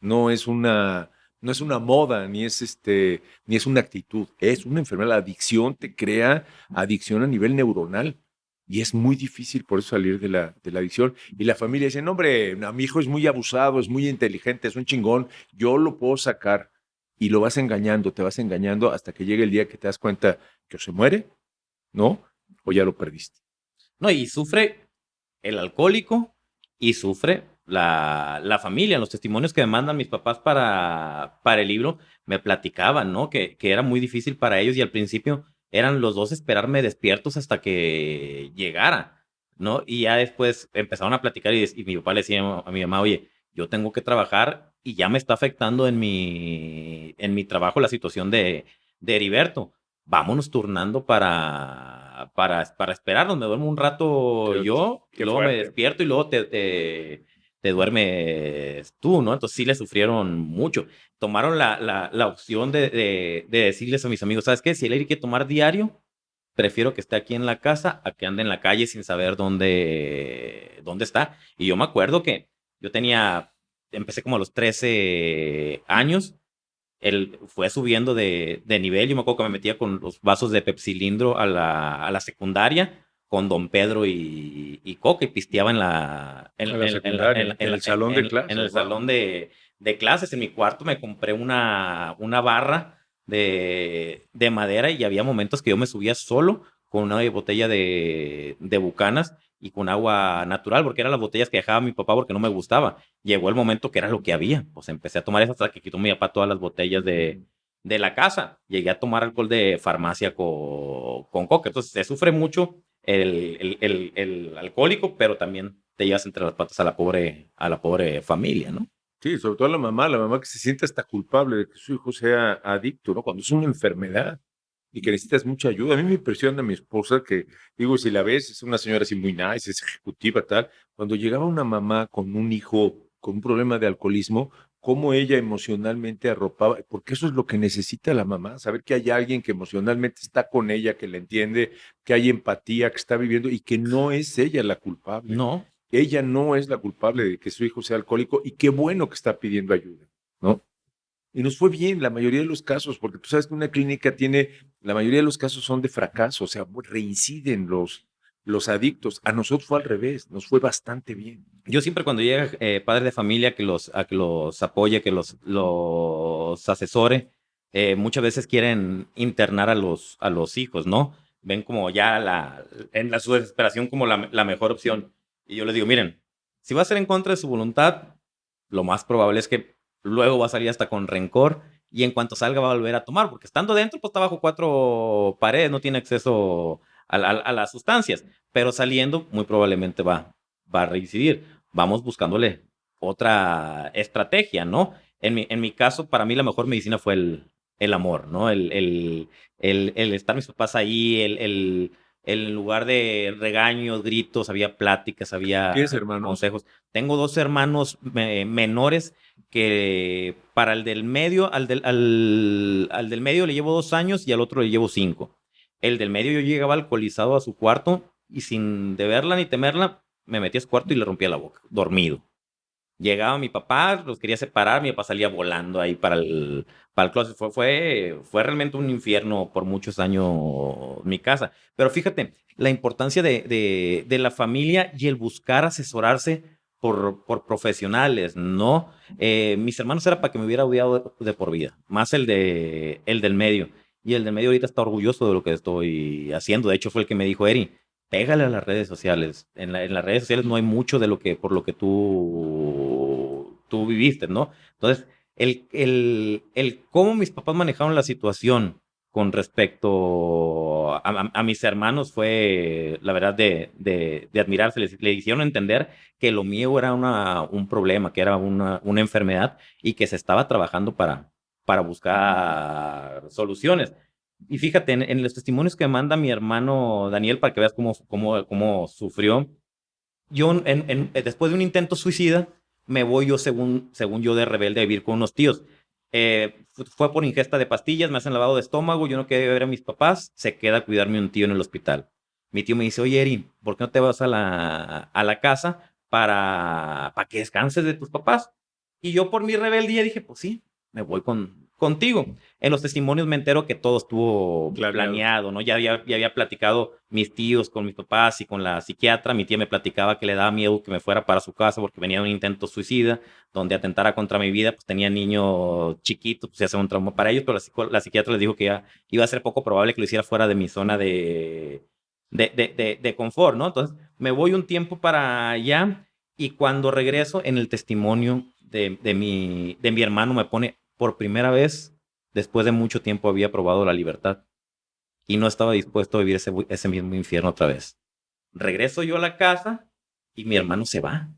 no es una, no es una moda, ni es una actitud, es una enfermedad. La adicción te crea adicción a nivel neuronal. Y es muy difícil por eso salir de la adicción. Y la familia dice, no, hombre, mi hijo es muy abusado, es muy inteligente, es un chingón, yo lo puedo sacar. Y lo vas engañando, te vas engañando hasta que llegue el día que te das cuenta que o se muere, ¿no? O ya lo perdiste. No, y sufre el alcohólico y sufre la familia. Los testimonios que me mandan mis papás para el libro me platicaban, ¿no? Que era muy difícil para ellos y al principio eran los dos esperarme despiertos hasta que llegara, ¿no? Y ya después empezaron a platicar y mi papá le decía a mi mamá, oye, yo tengo que trabajar y ya me está afectando en mi trabajo la situación de Heriberto. Vámonos turnando para esperarnos. Me duermo un rato yo, y Qué luego me fuerte. despierto y luego te duermes tú, ¿no? Entonces sí le sufrieron mucho. Tomaron la opción de decirles a mis amigos, ¿sabes qué? Si él quiere tomar diario, prefiero que esté aquí en la casa a que ande en la calle sin saber dónde está. Y yo me acuerdo que yo empecé como a los 13 años, él fue subiendo de nivel. Yo me acuerdo que me metía con los vasos de Pepsilindro a la secundaria con Don Pedro y Coca y pisteaba A la secundaria, en el salón de en el clases, wow. salón de clases. En mi cuarto me compré una barra de madera y había momentos que yo me subía solo con una botella de Bucanas y con agua natural, porque eran las botellas que dejaba mi papá porque no me gustaba. Llegó el momento que era lo que había. Pues empecé a tomar eso hasta que quitó mi papá todas las botellas de la casa. Llegué a tomar alcohol de farmacia con coca. Entonces se sufre mucho el alcohólico, pero también te llevas entre las patas a la pobre familia, ¿no? Sí, sobre todo la mamá que se siente hasta culpable de que su hijo sea adicto, ¿no? Cuando es una enfermedad y que necesitas mucha ayuda. A mí me impresiona mi esposa que, digo, si la ves, es una señora así muy nice, es ejecutiva, tal. Cuando llegaba una mamá con un hijo con un problema de alcoholismo, cómo ella emocionalmente arropaba, porque eso es lo que necesita la mamá, saber que hay alguien que emocionalmente está con ella, que la entiende, que hay empatía, que está viviendo y que no es ella la culpable. No, Ella no es la culpable de que su hijo sea alcohólico y qué bueno que está pidiendo ayuda, ¿no? Y nos fue bien la mayoría de los casos, porque tú sabes que una clínica tiene, la mayoría de los casos son de fracaso, o sea, reinciden los adictos. A nosotros fue al revés, nos fue bastante bien. yo siempre cuando llega padre de familia que los apoye, que los asesore, muchas veces quieren internar a los hijos, ¿no? Ven como ya en su desesperación como la mejor opción. Y yo les digo, miren, si va a ser en contra de su voluntad, lo más probable es que luego va a salir hasta con rencor y en cuanto salga va a volver a tomar, porque estando dentro, pues está bajo cuatro paredes, no tiene acceso a las sustancias, pero saliendo muy probablemente va a reincidir. Vamos buscándole otra estrategia, ¿no? En mi caso, para mí la mejor medicina fue el amor, ¿no? El estar mis papás ahí, en lugar de regaños, gritos, había pláticas, ¿Tienes había hermanos? consejos. Tengo dos hermanos menores que para el del medio, al del medio le llevo 2 años y al otro le llevo 5. El del medio yo llegaba alcoholizado a su cuarto y sin deberla ni temerla, me metí a su cuarto y le rompía la boca, dormido. Llegaba mi papá, los quería separar, mi papá salía volando ahí para el closet. Fue realmente un infierno por muchos años mi casa. Pero fíjate, la importancia de la familia y el buscar asesorarse por profesionales, ¿no? Mis hermanos era para que me hubiera odiado de por vida, más el del medio. Y el del medio ahorita está orgulloso de lo que estoy haciendo. De hecho, fue el que me dijo, Eri, pégale a las redes sociales. En las redes sociales no hay mucho de lo que, por lo que tú viviste, ¿no? Entonces, el cómo mis papás manejaron la situación con respecto a mis hermanos fue, la verdad, de admirarse. Le hicieron entender que lo mío era un problema, que era una enfermedad y que se estaba trabajando para buscar soluciones. Y fíjate, en los testimonios que manda mi hermano Daniel, para que veas cómo sufrió, yo después de un intento suicida, me voy yo, según yo, de rebelde a vivir con unos tíos. Fue por ingesta de pastillas, me hacen lavado de estómago, yo no quería ver a mis papás, se queda a cuidarme un tío en el hospital. Mi tío me dice, oye, Eri, ¿por qué no te vas a la casa para que descanses de tus papás? Y yo por mi rebeldía dije, pues sí, me voy contigo. En los testimonios me entero que todo estuvo planeado, ¿no? Ya había platicado mis tíos con mis papás y con la psiquiatra. Mi tía me platicaba que le daba miedo que me fuera para su casa porque venía un intento suicida donde atentara contra mi vida. Pues tenía niños chiquitos, pues ya sea un trauma para ellos, pero la psiquiatra les dijo que ya iba a ser poco probable que lo hiciera fuera de mi zona de confort, ¿no? Entonces me voy un tiempo para allá y cuando regreso en el testimonio de mi hermano me pone por primera vez, después de mucho tiempo había probado la libertad y no estaba dispuesto a vivir ese mismo infierno otra vez. Regreso yo a la casa y mi hermano se va.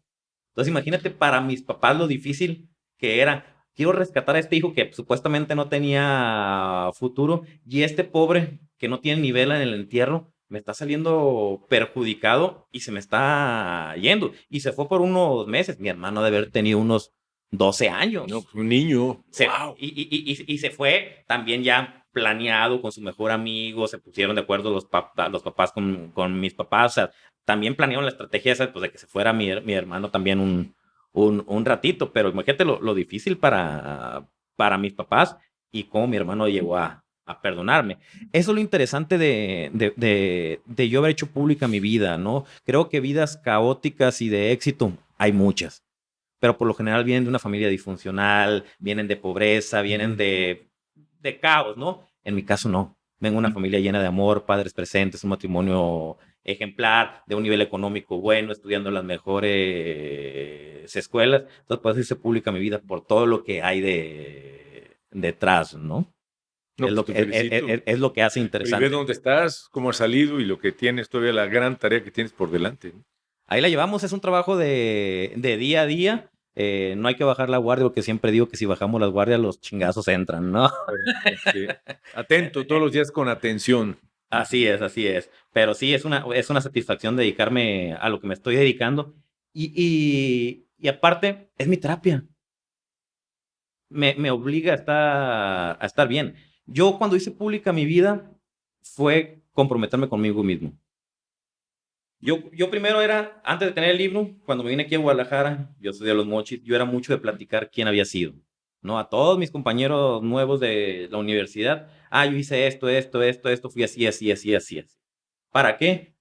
Entonces imagínate para mis papás lo difícil que era. Quiero rescatar a este hijo que supuestamente no tenía futuro y este pobre que no tiene ni vela en el entierro me está saliendo perjudicado y se me está yendo. Y se fue por unos meses. Mi hermano debe haber tenido unos 12 años. No, pues un niño. Wow. Y se fue también ya planeado con su mejor amigo, se pusieron de acuerdo los papás con mis papás, o sea, también planearon la estrategia esa, pues, de que se fuera mi hermano también un ratito, pero imagínate lo difícil para mis papás y cómo mi hermano llegó a perdonarme. Eso es lo interesante de yo haber hecho pública mi vida, ¿no? Creo que vidas caóticas y de éxito hay muchas, pero por lo general vienen de una familia disfuncional, vienen de pobreza, vienen de caos, ¿no? En mi caso no. Vengo de una familia llena de amor, padres presentes, un matrimonio ejemplar, de un nivel económico bueno, estudiando en las mejores escuelas. Entonces, por eso hice pública mi vida por todo lo que hay detrás, ¿no? No, Es pues lo te que, felicito. es lo que hace Y ve interesante. dónde estás, cómo has salido y lo que tienes, todavía la gran tarea que tienes por delante, ¿no? Ahí la llevamos, es un trabajo de día a día. No hay que bajar la guardia, porque siempre digo que si bajamos las guardias, los chingazos entran, ¿no? Sí. Atento, todos los días con atención. Así es, así es. Pero sí, es una satisfacción dedicarme a lo que me estoy dedicando. Y aparte, es mi terapia. Me obliga a estar bien. Yo cuando hice pública mi vida fue comprometerme conmigo mismo. Yo primero era, antes de tener el libro, cuando me vine aquí a Guadalajara, yo soy de Los Mochis, yo era mucho de platicar quién había sido, ¿no? A todos mis compañeros nuevos de la universidad, yo hice esto, fui así, así, así, así, así. ¿Para qué?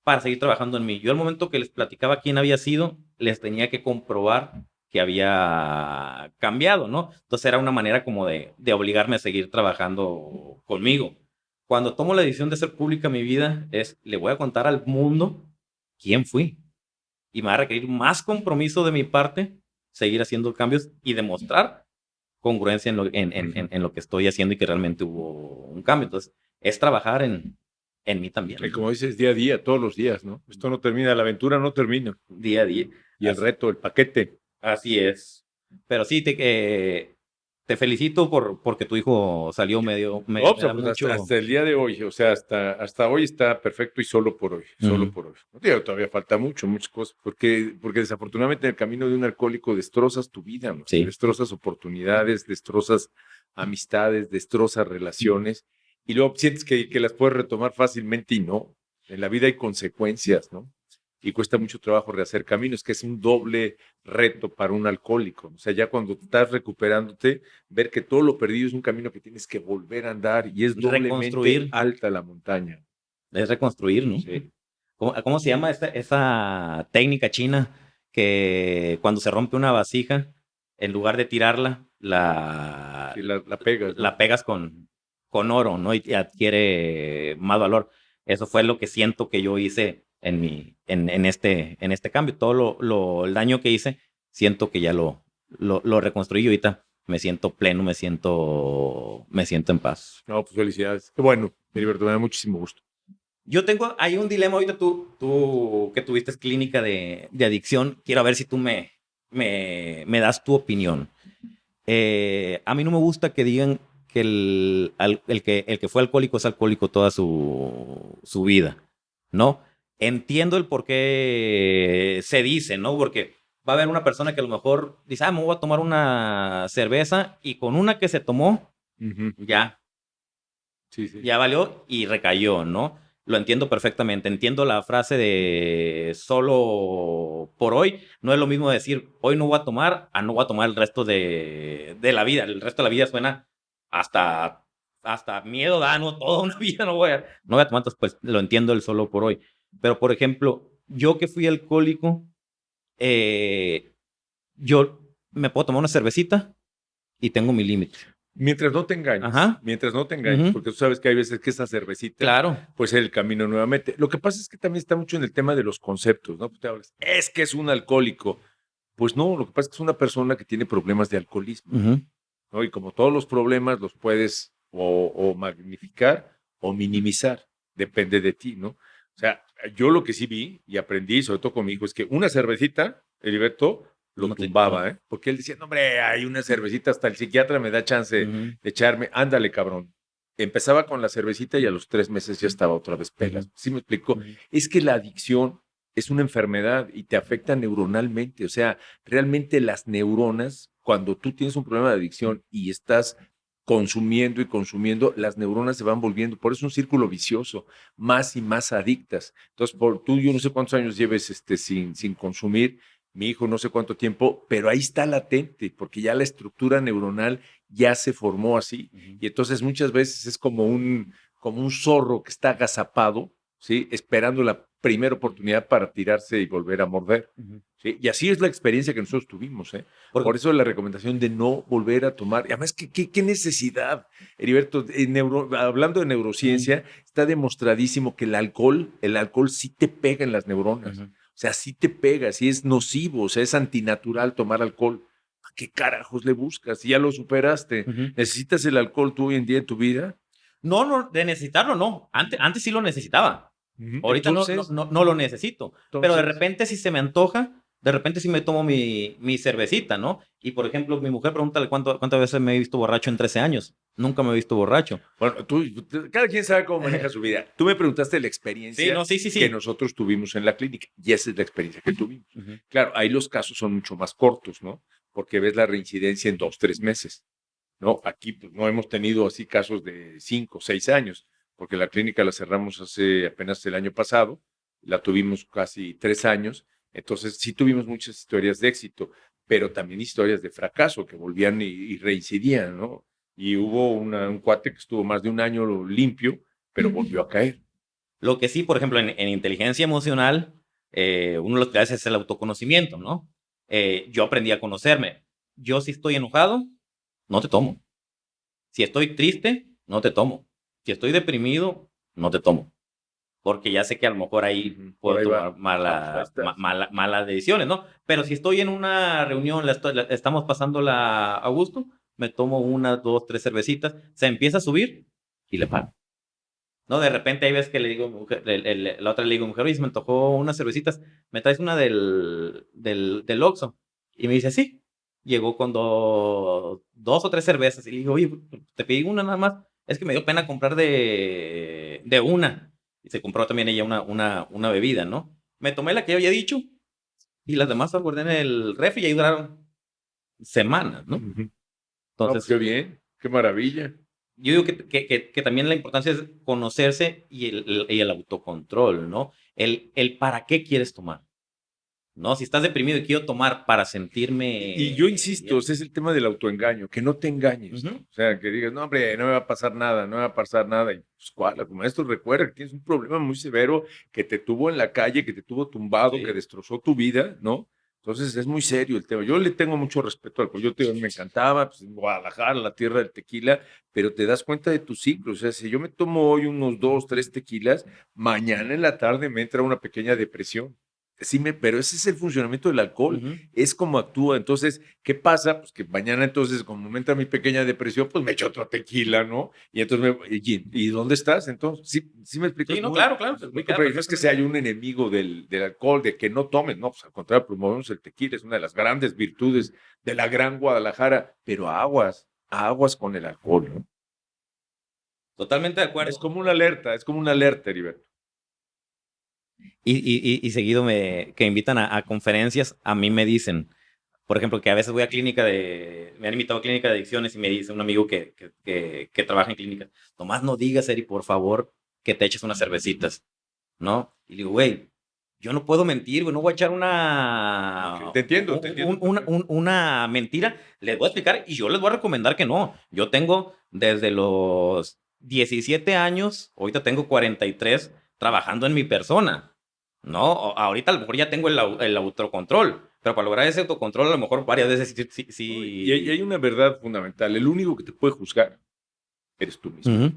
Para seguir trabajando en mí. Yo al momento que les platicaba quién había sido, les tenía que comprobar que había cambiado, ¿no? Entonces era una manera como de obligarme a seguir trabajando conmigo. Cuando tomo la decisión de hacer pública mi vida, le voy a contar al mundo quién fui. Y me va a requerir más compromiso de mi parte, seguir haciendo cambios y demostrar congruencia en lo que estoy haciendo y que realmente hubo un cambio. Entonces, es trabajar en mí también, Y ¿no? como dices, día a día, todos los días, ¿no? Esto no termina, la aventura no termina. Día a día. Y el reto, el paquete. Así es. Pero sí, te felicito porque tu hijo salió medio, No, me pues, da pues, mucho. hasta el día de hoy, o sea, hasta hoy está perfecto y solo por hoy, solo por hoy. No, tío, todavía falta muchas cosas, porque desafortunadamente en el camino de un alcohólico destrozas tu vida, ¿no? Sí. Destrozas oportunidades, destrozas amistades, destrozas relaciones, y luego sientes que las puedes retomar fácilmente y no. En la vida hay consecuencias, ¿no? y cuesta mucho trabajo rehacer caminos, que es un doble reto para un alcohólico. O sea, ya cuando estás recuperándote, ver que todo lo perdido es un camino que tienes que volver a andar y es doblemente Reconstruir, alta la montaña. es reconstruir, ¿no? Sí. ¿Cómo se llama esa técnica china que cuando se rompe una vasija, en lugar de tirarla, Sí, la pegas, ¿no? la pegas con oro, ¿no? Y adquiere más valor. Eso fue lo que siento que yo hice en este cambio. Todo el daño que hice, siento que ya lo reconstruí y ahorita me siento pleno, me siento en paz. No, pues felicidades. Qué bueno, Heriberto, me da muchísimo gusto. Yo hay un dilema ahorita, tú que tuviste clínica de adicción, quiero ver si tú me das tu opinión. A mí no me gusta que digan que el que fue alcohólico es alcohólico toda su vida, ¿no? Entiendo el por qué se dice, ¿no? Porque va a haber una persona que a lo mejor dice, me voy a tomar una cerveza y con una que se tomó, ya, Sí, sí. ya valió y recayó, ¿no? Lo entiendo perfectamente. Entiendo la frase de solo por hoy. No es lo mismo decir hoy no voy a tomar a no voy a tomar el resto de la vida. El resto de la vida suena hasta, hasta miedo da, ¿no? Toda una vida no voy a tomar. Entonces, pues lo entiendo el solo por hoy. Pero, por ejemplo, yo que fui alcohólico, yo me puedo tomar una cervecita y tengo mi límite. Mientras no te engañes, porque tú sabes que hay veces que esa cervecita Claro. puede ser el camino nuevamente. Lo que pasa es que también está mucho en el tema de los conceptos, ¿no? Pues te hablas, es que es un alcohólico. Pues no, lo que pasa es que es una persona que tiene problemas de alcoholismo, ¿no? Y como todos los problemas los puedes o magnificar o minimizar, depende de ti, ¿no? O sea, yo lo que sí vi y aprendí, sobre todo con mi hijo, es que una cervecita, Heriberto, lo tumbaba, ¿eh? Porque él decía, no, hombre, hay una cervecita, hasta el psiquiatra me da chance de echarme, ándale, cabrón. Empezaba con la cervecita y a los 3 meses ya estaba otra vez pelas. ¿Sí me explicó? Es que la adicción es una enfermedad y te afecta neuronalmente. O sea, realmente las neuronas, cuando tú tienes un problema de adicción y estás consumiendo y consumiendo, las neuronas se van volviendo, por eso es un círculo vicioso, más y más adictas. Entonces, tú, yo no sé cuántos años lleves sin consumir, mi hijo no sé cuánto tiempo, pero ahí está latente, porque ya la estructura neuronal ya se formó así. Y entonces muchas veces es como un zorro que está agazapado, ¿sí? Esperando la primera oportunidad para tirarse y volver a morder. ¿Sí? Y así es la experiencia que nosotros tuvimos. Por eso la recomendación de no volver a tomar. Y además, ¿qué necesidad, Heriberto? Hablando de neurociencia, está demostradísimo que el alcohol sí te pega en las neuronas. O sea, sí te pega, sí es nocivo, o sea, es antinatural tomar alcohol. ¿A qué carajos le buscas? Si ya lo superaste. ¿Necesitas el alcohol tú hoy en día en tu vida? No, de necesitarlo no. Antes sí lo necesitaba. Ahorita Entonces, no lo necesito. Pero de repente si se me antoja, de repente sí me tomo mi cervecita, ¿no? Y por ejemplo, mi mujer pregúntale cuántas veces me he visto borracho en 13 años. Nunca me he visto borracho. Bueno, cada quien sabe cómo maneja su vida. Tú me preguntaste la experiencia que nosotros tuvimos en la clínica y esa es la experiencia que tuvimos. Claro, ahí los casos son mucho más cortos, ¿no? Porque ves la reincidencia en 2, 3 meses, ¿no? Aquí pues, no hemos tenido así casos de 5, 6 años, porque la clínica la cerramos hace apenas el año pasado, la tuvimos casi 3 años, entonces sí tuvimos muchas historias de éxito, pero también historias de fracaso que volvían y reincidían, ¿no? Y hubo un cuate que estuvo más de un año limpio, pero volvió a caer. Lo que sí, por ejemplo, en inteligencia emocional, uno de los pilares es el autoconocimiento, ¿no? Yo aprendí a conocerme. Yo si estoy enojado, no te tomo. Si estoy triste, no te tomo. Si estoy deprimido, no te tomo. Porque ya sé que a lo mejor ahí puedo tomar malas decisiones, ¿no? Pero si estoy en una reunión, estamos pasándola a gusto, me tomo 1, 2, 3 cervecitas, se empieza a subir y le paro. No, de repente hay veces que le digo, mujer, la otra le digo, mujer, oye, se me antojó unas cervecitas, ¿me traes una del Oxxo? Y me dice, sí. Llegó con 2 o 3 cervezas y le digo, oye, te pedí una nada más. Es que me dio pena comprar de una. Y se compró también ella una bebida, ¿no? Me tomé la que yo había dicho y las demás las guardé en el refri y ahí duraron semanas, ¿no? No, pues Entonces, qué bien, qué maravilla. yo digo que también la importancia es conocerse y el autocontrol, ¿no? El para qué quieres tomar, ¿no? Si estás deprimido y quiero tomar para Y yo sentirme insisto, bien. ese es el tema del autoengaño, que no te engañes, ¿no? Ujú. O sea, que digas, no, hombre, no me va a pasar nada, no me va a pasar nada. Y pues, ¿cuál? Como esto recuerda que tienes un problema muy severo que te tuvo en la calle, que te tuvo tumbado, que Sí. destrozó tu vida, ¿no? Entonces es muy serio el tema. Yo le tengo mucho respeto al yo me encantaba, pues en Guadalajara, la tierra del tequila, pero te das cuenta de tu ciclo. O sea, si yo me tomo hoy unos 2, 3 tequilas, mañana en la tarde me entra una pequeña depresión. Sí, pero ese es el funcionamiento del alcohol, Ujú. es como actúa. Entonces, ¿qué pasa? Pues que mañana entonces, como me entra mi pequeña depresión, pues me echo otro tequila, ¿no? Y entonces, ¿y dónde estás? Entonces, sí me explico, Sí, es no, muy, claro, claro, muy me queda complejo. No es que sea perfectamente. yo un enemigo del alcohol, de que no tomes, no, pues al contrario, promovemos el tequila, es una de las grandes virtudes de la gran Guadalajara, pero aguas con el alcohol, ¿no? Totalmente de acuerdo. Es como una alerta, Heriberto. Y seguido que invitan a conferencias, a mí me dicen, por ejemplo, que a veces voy a me han invitado a clínica de adicciones y me dice un amigo que trabaja en clínica, Tomás, no digas, Eri, por favor, que te eches unas cervecitas, ¿no? Y digo, güey, yo no puedo mentir, güey, no voy a echar Ok, te entiendo perfecto. una mentira, les voy a explicar y yo les voy a recomendar que no. Yo tengo desde los 17 años, ahorita tengo 43, trabajando en mi persona, ¿no? Ahorita a lo mejor ya tengo el autocontrol, pero para lograr ese autocontrol a lo mejor varias veces sí, sí, ¿No? Y hay sí. una verdad fundamental, el único que te puede juzgar eres tú mismo. Ujú.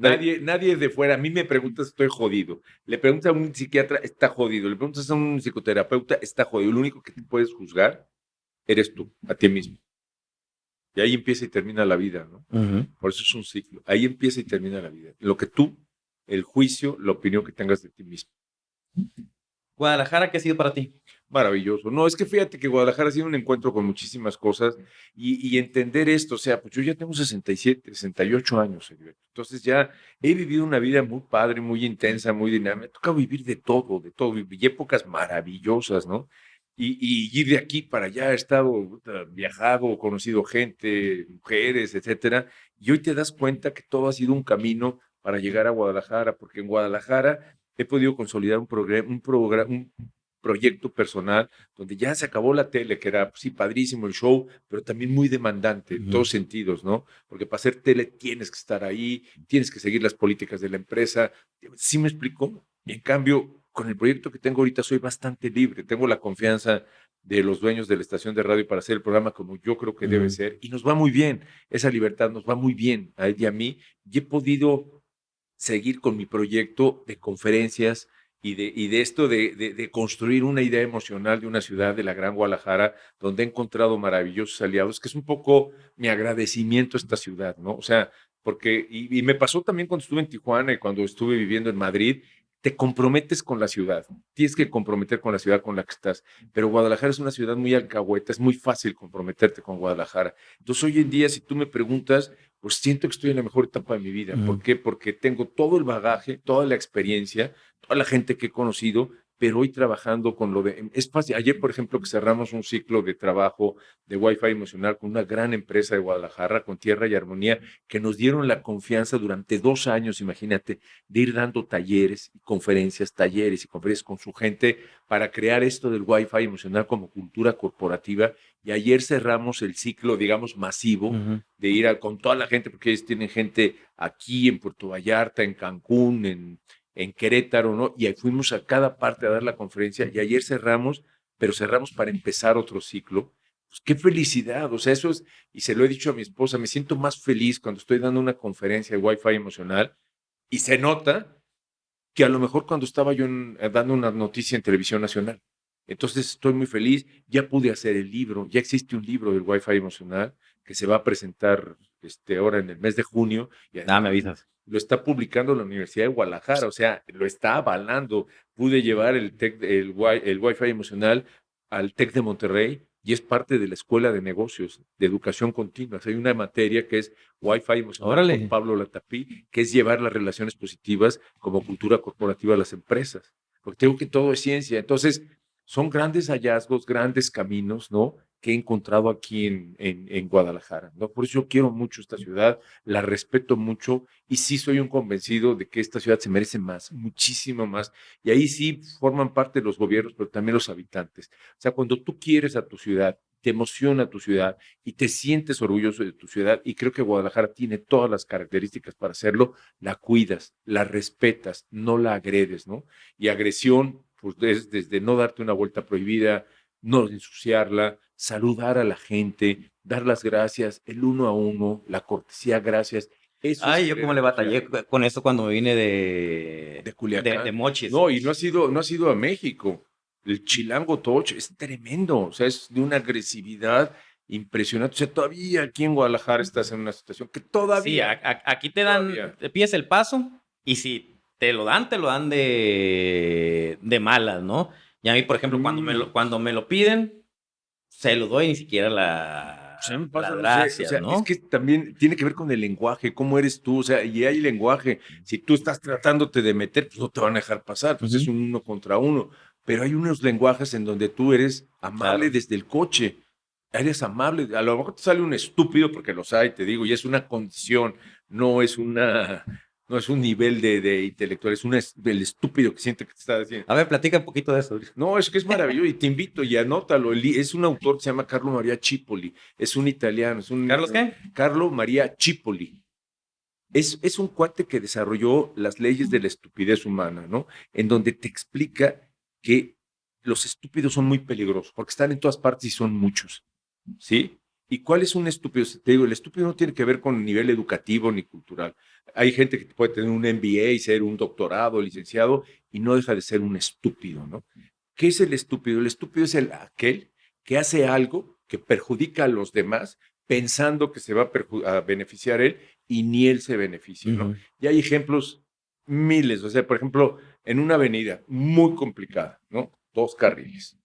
Pero, Nadie de fuera. A mí me preguntas, estoy jodido. Le preguntas a un psiquiatra, está jodido. Le preguntas a un psicoterapeuta, está jodido. Lo único que te puedes juzgar eres tú, a ti mismo. Y ahí empieza y termina la vida, ¿no? ujú. Por eso es un ciclo. Ahí empieza y termina la vida. Lo que tú, el juicio, la opinión que tengas de ti mismo. Guadalajara, ¿qué ha sido para ti? Maravilloso. No, es que fíjate que Guadalajara ha sido un encuentro con muchísimas cosas y entender esto, o sea, pues yo ya tengo 67, 68 años, Heriberto. Entonces ya he vivido una vida muy padre, muy intensa, muy dinámica. Me ha tocado vivir de todo, y épocas maravillosas, ¿no? Y ir de aquí para allá, he estado, viajado, conocido gente, mujeres, etcétera. Y hoy te das cuenta que todo ha sido un camino para llegar a Guadalajara, porque en Guadalajara he podido consolidar un proyecto personal donde ya se acabó la tele, que era, pues, sí, padrísimo el show, pero también muy demandante en Ujú. todos sentidos, ¿no? Porque para hacer tele tienes que estar ahí, tienes que seguir las políticas de la empresa. ¿Sí me explicó? En cambio, con el proyecto que tengo ahorita soy bastante libre, tengo la confianza de los dueños de la estación de radio para hacer el programa como yo creo que debe Ujú. ser, y nos va muy bien, esa libertad nos va muy bien a él y a mí, y he podido seguir con mi proyecto de conferencias y de esto de construir una idea emocional de una ciudad de la Gran Guadalajara, donde he encontrado maravillosos aliados, que es un poco mi agradecimiento a esta ciudad, ¿no? O sea, porque, y me pasó también cuando estuve en Tijuana y cuando estuve viviendo en Madrid, te comprometes con la ciudad, tienes que comprometer con la ciudad con la que estás, pero Guadalajara es una ciudad muy alcahueta, es muy fácil comprometerte con Guadalajara. Entonces, hoy en día, si tú me preguntas, pues siento que estoy en la mejor etapa de mi vida. ¿Por Ujú. qué? Porque tengo todo el bagaje, toda la experiencia, toda la gente que he conocido, pero hoy trabajando con lo de... Es fácil. Ayer, por ejemplo, que cerramos un ciclo de trabajo de Wi-Fi emocional con una gran empresa de Guadalajara, con Tierra y Armonía, que nos dieron la confianza durante 2 años, imagínate, de ir dando talleres y conferencias con su gente para crear esto del Wi-Fi emocional como cultura corporativa. Y ayer cerramos el ciclo, digamos, masivo Ujú. de ir con toda la gente, porque ellos tienen gente aquí en Puerto Vallarta, en Cancún, en Querétaro, ¿no? Y ahí fuimos a cada parte a dar la conferencia y ayer cerramos, pero cerramos para empezar otro ciclo. Pues qué felicidad, o sea, eso es, y se lo he dicho a mi esposa, me siento más feliz cuando estoy dando una conferencia de Wi-Fi emocional y se nota que a lo mejor cuando estaba yo dando una noticia en televisión nacional. Entonces estoy muy feliz, ya pude hacer el libro, ya existe un libro del Wi-Fi emocional que se va a presentar ahora en el mes de junio y Ah, además me avisas. lo está publicando la Universidad de Guadalajara, o sea, lo está avalando. Pude llevar el Wi-Fi emocional al TEC de Monterrey y es parte de la Escuela de Negocios, de Educación Continua. O sea, hay una materia que es Wi-Fi emocional por Órale. Pablo Latapí, que es llevar las relaciones positivas como cultura corporativa a las empresas. Porque tengo que todo es ciencia. Entonces, son grandes hallazgos, grandes caminos, ¿no? que he encontrado aquí en Guadalajara, ¿no? Por eso yo quiero mucho esta ciudad, la respeto mucho y sí soy un convencido de que esta ciudad se merece más, muchísimo más. Y ahí sí forman parte de los gobiernos, pero también los habitantes. O sea, cuando tú quieres a tu ciudad, te emociona tu ciudad y te sientes orgulloso de tu ciudad, y creo que Guadalajara tiene todas las características para hacerlo, la cuidas, la respetas, no la agredes, ¿no? Y agresión, pues es desde no darte una vuelta prohibida, no ensuciarla, saludar a la gente, dar las gracias, el uno a uno, la cortesía, gracias. Eso es Ay, yo querer como a le tu ciudad. batallé con eso cuando me vine De de Culiacán. Mochis. No, y no has ido a México. El Chilango Touch es tremendo, o sea, es de una agresividad impresionante. O sea, todavía aquí en Guadalajara estás en una situación que Sí, todavía, aquí te dan, todavía. te pides el paso y si te lo dan de malas, ¿no? Y a mí, por ejemplo, Mm. cuando me lo piden, se lo doy ni siquiera O sea, me pasa, las no sé, o gracias, sea, es ¿no? que también tiene que ver con el lenguaje, cómo eres tú, o sea, y hay lenguaje. Si tú estás tratándote de meter, pues no te van a dejar pasar, pues es Ujú, un uno contra uno. Pero hay unos lenguajes en donde tú eres amable claro. desde el coche, eres amable. A lo mejor te sale un estúpido, porque los hay, te digo, y es una condición, no es una, no es un nivel de intelectual, es el estúpido que siente que te está diciendo. A ver, platica un poquito de eso. No, es que es maravilloso y te invito y anótalo. Es un autor que se llama Carlo Maria Cipolli, es un italiano, es un ¿Carlos qué? Carlo Maria Cipolli. Es un cuate que desarrolló las leyes de la estupidez humana, ¿no? En donde te explica que los estúpidos son muy peligrosos porque están en todas partes y son muchos, ¿sí? ¿Y cuál es un estúpido? Te digo, el estúpido no tiene que ver con nivel educativo ni cultural. Hay gente que puede tener un MBA y ser un doctorado, licenciado, y no deja de ser un estúpido, ¿no? ¿Qué es el estúpido? El estúpido es aquel que hace algo que perjudica a los demás pensando que se va a beneficiar él y ni él se beneficia, ¿no? Ujú. Y hay ejemplos miles, o sea, por ejemplo, en una avenida muy complicada, ¿no? Dos carriles,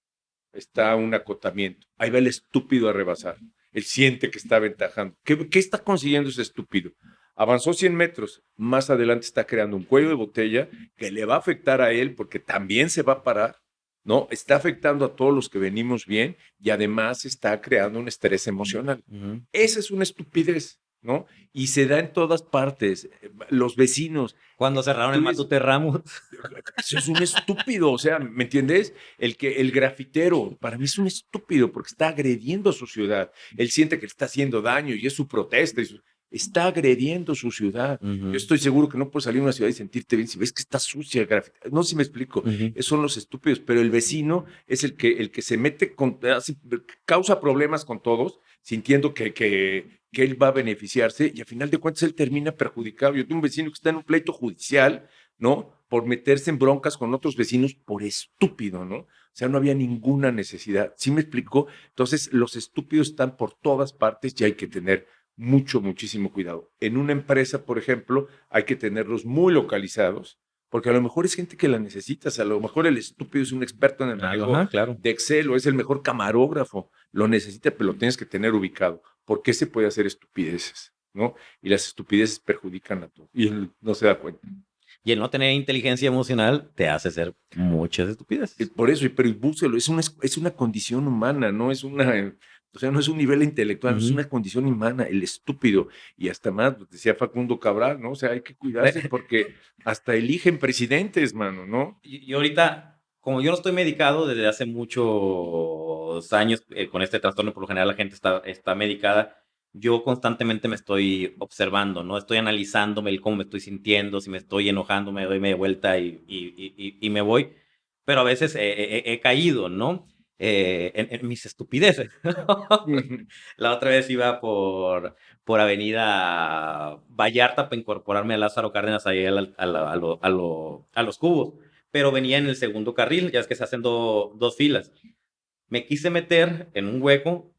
está un acotamiento, ahí va el estúpido a rebasar, él siente que está aventajando. ¿Qué está consiguiendo ese estúpido? Avanzó 100 metros, más adelante está creando un cuello de botella que le va a afectar a él porque también se va a parar, ¿no? Está afectando a todos los que venimos bien y además está creando un estrés emocional. Ujú. Esa es una estupidez, ¿no? Y se da en todas partes. Los vecinos, Cuando cerraron el tú ves, Matute Ramos. eso es un estúpido, o sea, ¿me entiendes? El grafitero, para mí es un estúpido porque está agrediendo a su ciudad. Él siente que le está haciendo daño y es su protesta. Está agrediendo su ciudad. Yo Ujú, estoy seguro que no puedes salir a una ciudad y sentirte bien si ves que está sucia el grafitero. No sé si me explico. ujú. Esos son los estúpidos, pero el vecino es el que se mete causa problemas con todos, sintiendo que él va a beneficiarse y a final de cuentas él termina perjudicado. Yo tengo un vecino que está en un pleito judicial, ¿no? Por meterse en broncas con otros vecinos por estúpido, ¿no? O sea, no había ninguna necesidad. ¿Sí me explicó? Entonces, los estúpidos están por todas partes y hay que tener muchísimo cuidado. En una empresa, por ejemplo, hay que tenerlos muy localizados, porque a lo mejor es gente que la necesitas, a lo mejor el estúpido es un experto en el manejo Ajá, claro. de Excel o es el mejor camarógrafo, lo necesita, pero lo tienes que tener ubicado, porque se puede hacer estupideces, ¿no? Y las estupideces perjudican a todos y él no se da cuenta. Y el no tener inteligencia emocional te hace hacer muchas estupideces. Por eso, pero búsquelo, es una condición humana, no es o sea, no es un nivel intelectual, es Ujú. una condición humana, el estúpido. Y hasta más, pues, decía Facundo Cabral, ¿no? O sea, hay que cuidarse porque hasta eligen presidentes, mano, ¿no? Y ahorita, como yo no estoy medicado desde hace muchos años con este trastorno, por lo general la gente está medicada, yo constantemente me estoy observando, ¿no? Estoy analizándome el cómo me estoy sintiendo, si me estoy enojando, me doy media vuelta y me voy, pero a veces he caído, ¿no? En mis estupideces. La otra vez iba por Avenida Vallarta para incorporarme a Lázaro Cárdenas ahí a los cubos, pero venía en el segundo carril, ya es que se hacen dos filas. Me quise meter en un hueco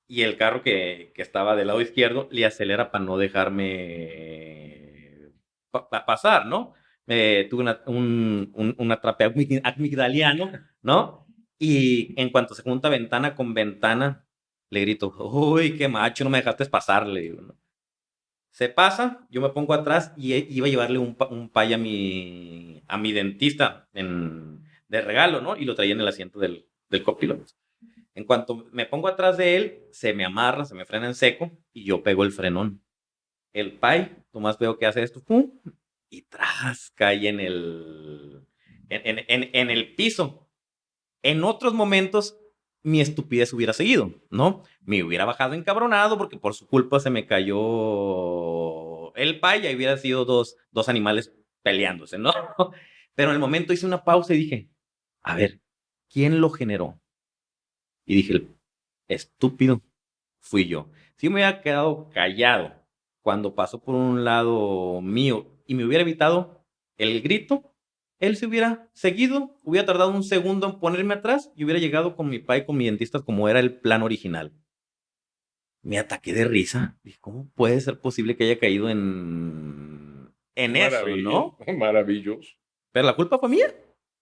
y el carro que estaba del lado izquierdo le acelera para no dejarme pasar, ¿no? Tuve un atrape amigdaliano, ¿no? Y en cuanto se junta ventana con ventana, le grito, uy, qué macho, no me dejaste pasar, le digo, ¿no? Se pasa, yo me pongo atrás y iba a llevarle un pay a mi dentista de regalo, ¿no? Y lo traía en el asiento del copiloto. En cuanto me pongo atrás de él, se me amarra, se me frena en seco y yo pego el frenón. El pay, nomás veo que hace esto, ¡pum! Y tras, cae en el piso. En otros momentos, mi estupidez hubiera seguido, ¿no? Me hubiera bajado encabronado porque por su culpa se me cayó el pay y hubiera sido dos animales peleándose, ¿no? Pero en el momento hice una pausa y dije, a ver, ¿quién lo generó? Y dije, el estúpido fui yo. Si yo me hubiera quedado callado cuando pasó por un lado mío y me hubiera evitado el grito, él se hubiera seguido, hubiera tardado un segundo en ponerme atrás y hubiera llegado con mi papá y con mi dentista como era el plan original. Me ataqué de risa. Dije, ¿cómo puede ser posible que haya caído en eso, no? Maravilloso. Pero la culpa fue mía,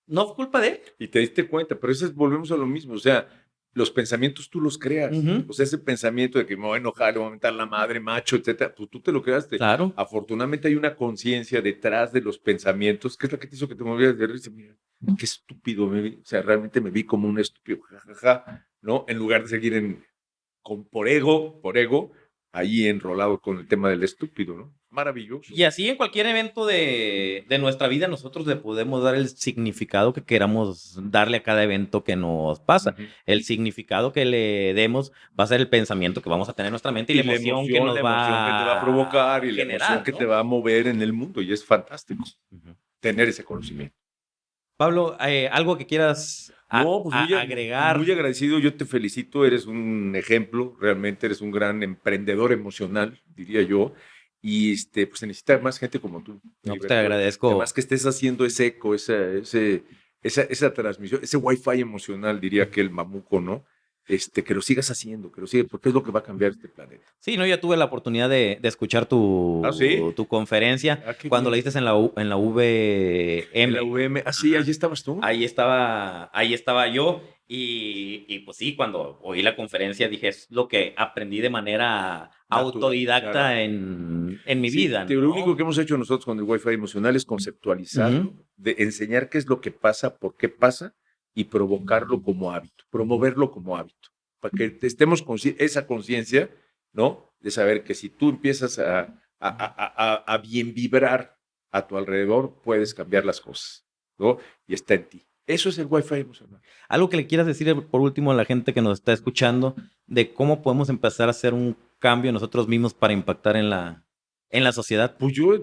no fue culpa de él. Y te diste cuenta, pero eso volvemos a lo mismo, o sea, los pensamientos tú los creas, o sea, ese pensamiento de que me voy a enojar, le voy a mentar la madre, macho, etcétera, pues tú te lo creaste. Claro. Afortunadamente hay una conciencia detrás de los pensamientos, que es la que te hizo que te movieras de risa. Mira, qué estúpido me vi, o sea, realmente me vi como un estúpido, jajaja, ¿no? En lugar de seguir por ego, ahí enrolado con el tema del estúpido, ¿no? Maravilloso. Y así en cualquier evento de nuestra vida nosotros le podemos dar el significado que queramos darle a cada evento que nos pasa. El significado que le demos va a ser el pensamiento que vamos a tener en nuestra mente y la emoción que nos va que te va a provocar y generar, la emoción que ¿no? te va a mover en el mundo, y es fantástico tener ese conocimiento. Pablo, ¿algo que quieras agregar? Muy agradecido, yo te felicito, eres un ejemplo, realmente eres un gran emprendedor emocional, diría yo, y pues se necesita más gente como tú. No, pues te agradezco. Además que estés haciendo ese eco, esa transmisión, ese wifi emocional, diría que el mamuco, ¿no? Que lo sigas haciendo, porque es lo que va a cambiar este planeta. Sí, no, ya tuve la oportunidad de escuchar tu conferencia cuando la diste en la VM. En la VM, sí, allí estabas tú. Ahí estaba yo y pues sí, cuando oí la conferencia dije, es lo que aprendí de manera autodidacta, claro, en mi vida, ¿no? Lo único que hemos hecho nosotros con el Wi-Fi emocional es conceptualizarlo, de enseñar qué es lo que pasa, por qué pasa, y provocarlo como hábito, promoverlo como hábito, para que estemos con esa conciencia, ¿no? De saber que si tú empiezas a bien vibrar a tu alrededor, puedes cambiar las cosas, ¿no? Y está en ti. Eso es el Wi-Fi emocional. Algo que le quieras decir por último a la gente que nos está escuchando de cómo podemos empezar a hacer un cambio nosotros mismos para impactar en la sociedad. Pues yo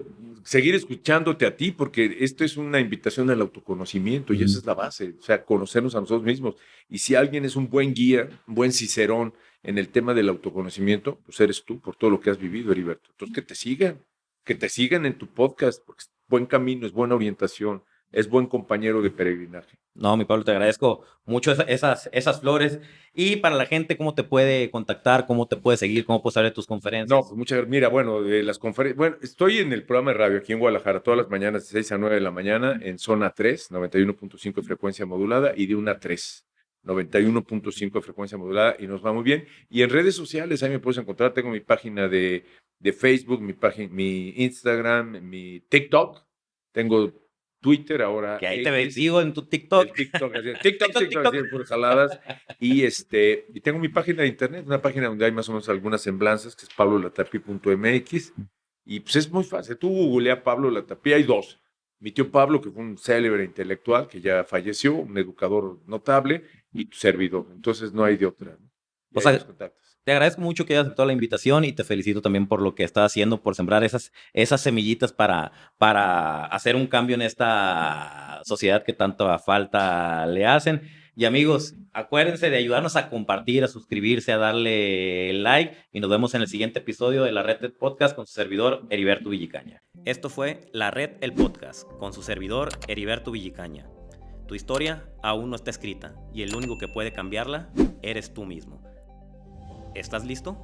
seguir escuchándote a ti, porque esto es una invitación al autoconocimiento y esa es la base, o sea, conocernos a nosotros mismos. Y si alguien es un buen guía, un buen cicerón en el tema del autoconocimiento, pues eres tú, por todo lo que has vivido, Heriberto. Entonces, que te sigan en tu podcast, porque es buen camino, es buena orientación, es buen compañero de peregrinaje. No, mi Pablo, te agradezco mucho esas flores. Y para la gente, ¿cómo te puede contactar? ¿Cómo te puede seguir? ¿Cómo puedes saber de tus conferencias? No, pues muchas gracias. Mira, bueno, de las conferencias, bueno, estoy en el programa de radio aquí en Guadalajara todas las mañanas de 6 a 9 de la mañana en zona 3, 91.5 de frecuencia modulada y de 1 a 3, 91.5 de frecuencia modulada y nos va muy bien. Y en redes sociales, ahí me puedes encontrar, tengo mi página de Facebook, mi Instagram, mi TikTok, tengo Twitter ahora. Que ahí te sigo en tu TikTok. TikTok, así, por jaladas. Y tengo mi página de internet, una página donde hay más o menos algunas semblanzas, que es pablolatapi.mx. Y pues es muy fácil. Tú googlea Pablo Latapí, hay dos. Mi tío Pablo, que fue un célebre intelectual, que ya falleció, un educador notable, y tu servidor. Entonces no hay de otra, ¿no? O sea, te agradezco mucho que hayas aceptado la invitación y te felicito también por lo que estás haciendo, por sembrar esas semillitas para hacer un cambio en esta sociedad que tanta falta le hacen. Y amigos, acuérdense de ayudarnos a compartir, a suscribirse, a darle like y nos vemos en el siguiente episodio de La Red del Podcast con su servidor Heriberto Villicaña. Esto fue La Red el Podcast con su servidor Heriberto Villicaña. Tu historia aún no está escrita y el único que puede cambiarla eres tú mismo. ¿Estás listo?